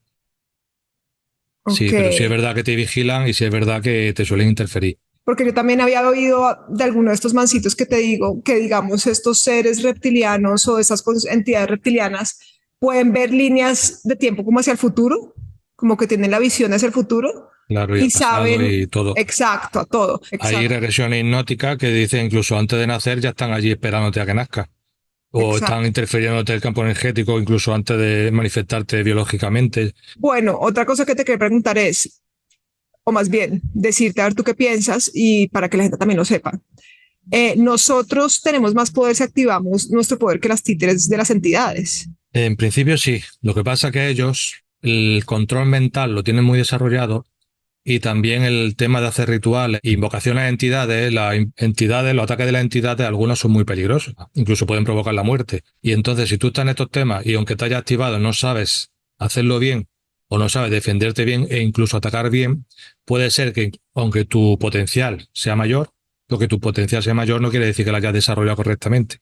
Okay. Sí, pero sí es verdad que te vigilan y sí es verdad que te suelen interferir. Porque yo también había oído de alguno de estos mancitos que te digo, que digamos estos seres reptilianos o esas entidades reptilianas pueden ver líneas de tiempo como hacia el futuro, como que tienen la visión hacia el futuro. Claro, y saben y todo. Exacto, a todo. Exacto. Hay regresiones hipnóticas que dicen incluso antes de nacer ya están allí esperándote a que nazcas. O están interfiriéndote el campo energético incluso antes de manifestarte biológicamente. Bueno, otra cosa que te quería preguntar es, o más bien decirte a ver tú qué piensas y para que la gente también lo sepa. Nosotros tenemos más poder si activamos nuestro poder que las títeres de las entidades. En principio sí. Lo que pasa es que ellos el control mental lo tienen muy desarrollado. Y también el tema de hacer rituales, invocaciones a entidades, los ataques de las entidades, algunos son muy peligrosos, incluso pueden provocar la muerte. Y entonces, si tú estás en estos temas y aunque te hayas activado no sabes hacerlo bien o no sabes defenderte bien e incluso atacar bien, puede ser que aunque tu potencial sea mayor, lo que tu potencial sea mayor no quiere decir que lo hayas desarrollado correctamente.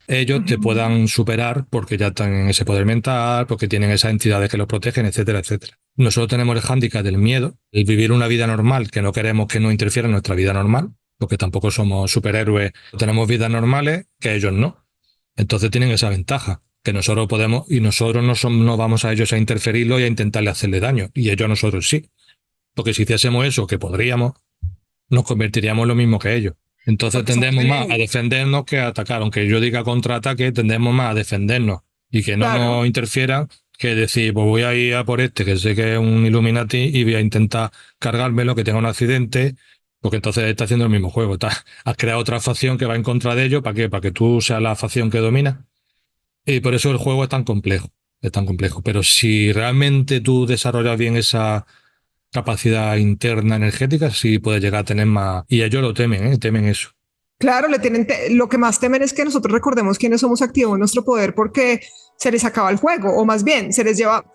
Ellos te puedan superar porque ya están en ese poder mental, porque tienen esas entidades que los protegen, etcétera, etcétera. Nosotros tenemos el hándicap del miedo, el vivir una vida normal, que no queremos que nos interfiera en nuestra vida normal, porque tampoco somos superhéroes, tenemos vidas normales que ellos no. Entonces tienen esa ventaja, que nosotros podemos, y nosotros no vamos a ellos a interferirlo y a intentarle hacerle daño, y ellos a nosotros sí. Porque si hiciésemos eso, que podríamos, nos convertiríamos en lo mismo que ellos. Entonces tendemos más a defendernos que a atacar. Aunque yo diga contraataque, tendemos más a defendernos y que no nos interfieran que decir, pues voy a ir a por este, que sé que es un Illuminati y voy a intentar cargármelo, que tenga un accidente, porque entonces está haciendo el mismo juego. Has creado otra facción que va en contra de ellos. ¿Para qué? Para que tú seas la facción que domina. Y por eso el juego es tan complejo. Es tan complejo. Pero si realmente tú desarrollas bien esa capacidad interna energética, sí puede llegar a tener más. Y ellos lo temen, temen eso. Claro, lo que más temen es que nosotros recordemos quiénes somos, activos nuestro poder porque se les acaba el juego, o más bien se les lleva.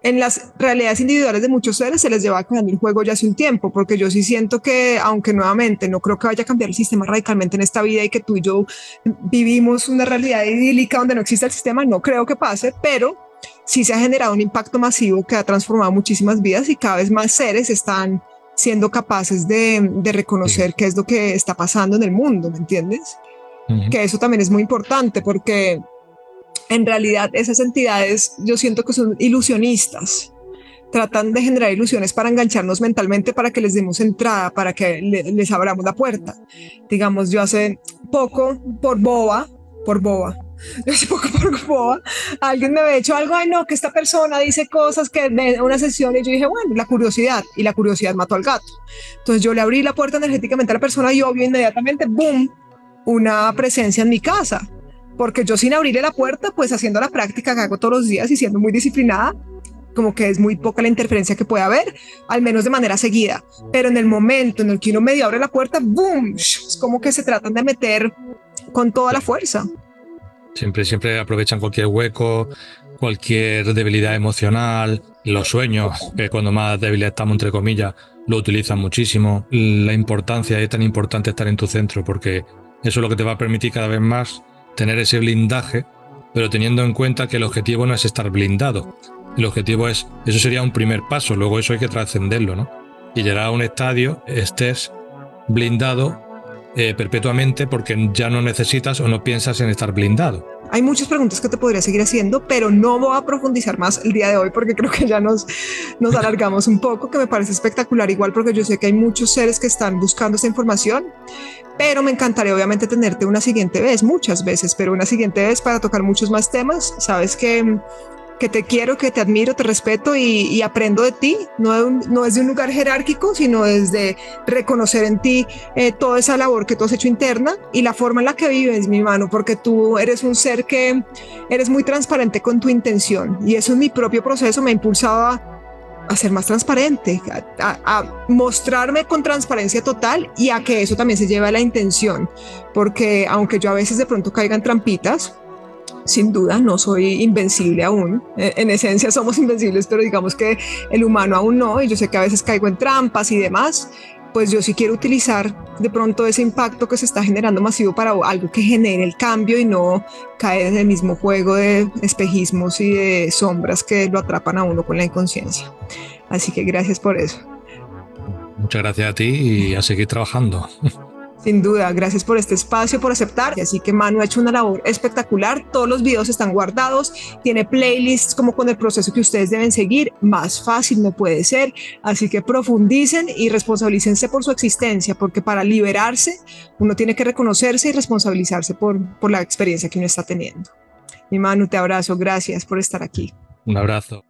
En las realidades individuales de muchos seres se les lleva cambiando el juego ya hace un tiempo, porque yo sí siento que, aunque nuevamente no creo que vaya a cambiar el sistema radicalmente en esta vida y que tú y yo vivimos una realidad idílica donde no existe el sistema, no creo que pase, pero sí se ha generado un impacto masivo que ha transformado muchísimas vidas y cada vez más seres están siendo capaces de reconocer qué es lo que está pasando en el mundo, ¿me entiendes? Que eso también es muy importante porque en realidad esas entidades yo siento que son ilusionistas, tratan de generar ilusiones para engancharnos mentalmente, para que les demos entrada, para que les abramos la puerta. Digamos, yo hace poco, por boba, yo hace poco por boba, alguien me había hecho algo, ay no, que esta persona dice cosas que de una sesión, y yo dije, bueno, la curiosidad, y la curiosidad mató al gato. Entonces yo le abrí la puerta energéticamente a la persona y obvio inmediatamente, boom, una presencia en mi casa, porque yo sin abrirle la puerta, pues haciendo la práctica que hago todos los días y siendo muy disciplinada, como que es muy poca la interferencia que puede haber, al menos de manera seguida. Pero en el momento en el que uno medio abre la puerta, ¡boom! Es como que se tratan de meter con toda la fuerza. Siempre aprovechan cualquier hueco, cualquier debilidad emocional, los sueños, que cuando más débiles estamos, entre comillas, lo utilizan muchísimo. La importancia, es tan importante estar en tu centro, porque eso es lo que te va a permitir cada vez más tener ese blindaje, pero teniendo en cuenta que el objetivo no es estar blindado. El objetivo es, eso sería un primer paso, luego eso hay que trascenderlo, ¿no? Y llegar a un estadio, estés blindado perpetuamente porque ya no necesitas o no piensas en estar blindado. Hay muchas preguntas que te podría seguir haciendo, pero no voy a profundizar más el día de hoy porque creo que ya nos alargamos un poco, que me parece espectacular igual porque yo sé que hay muchos seres que están buscando esta información, pero me encantaría obviamente tenerte una siguiente vez, muchas veces, pero una siguiente vez para tocar muchos más temas. Sabes que te quiero, que te admiro, te respeto y aprendo de ti. No es de un lugar jerárquico, sino desde reconocer en ti toda esa labor que tú has hecho interna y la forma en la que vives, mi mano, porque tú eres un ser que eres muy transparente con tu intención y eso en mi propio proceso me ha impulsado a ser más transparente, a mostrarme con transparencia total y a que eso también se lleve a la intención, porque aunque yo a veces de pronto caiga en trampitas, sin duda, no soy invencible aún. En esencia somos invencibles, pero digamos que el humano aún no. Y yo sé que a veces caigo en trampas y demás. Pues yo sí quiero utilizar de pronto ese impacto que se está generando masivo para algo que genere el cambio y no caer en el mismo juego de espejismos y de sombras que lo atrapan a uno con la inconsciencia. Así que gracias por eso. Muchas gracias a ti y a seguir trabajando. Sin duda, gracias por este espacio, por aceptar. Así que Manu ha hecho una labor espectacular. Todos los videos están guardados. Tiene playlists como con el proceso que ustedes deben seguir. Más fácil no puede ser. Así que profundicen y responsabilícense por su existencia, porque para liberarse uno tiene que reconocerse y responsabilizarse por la experiencia que uno está teniendo. Mi Manu, te abrazo. Gracias por estar aquí. Un abrazo.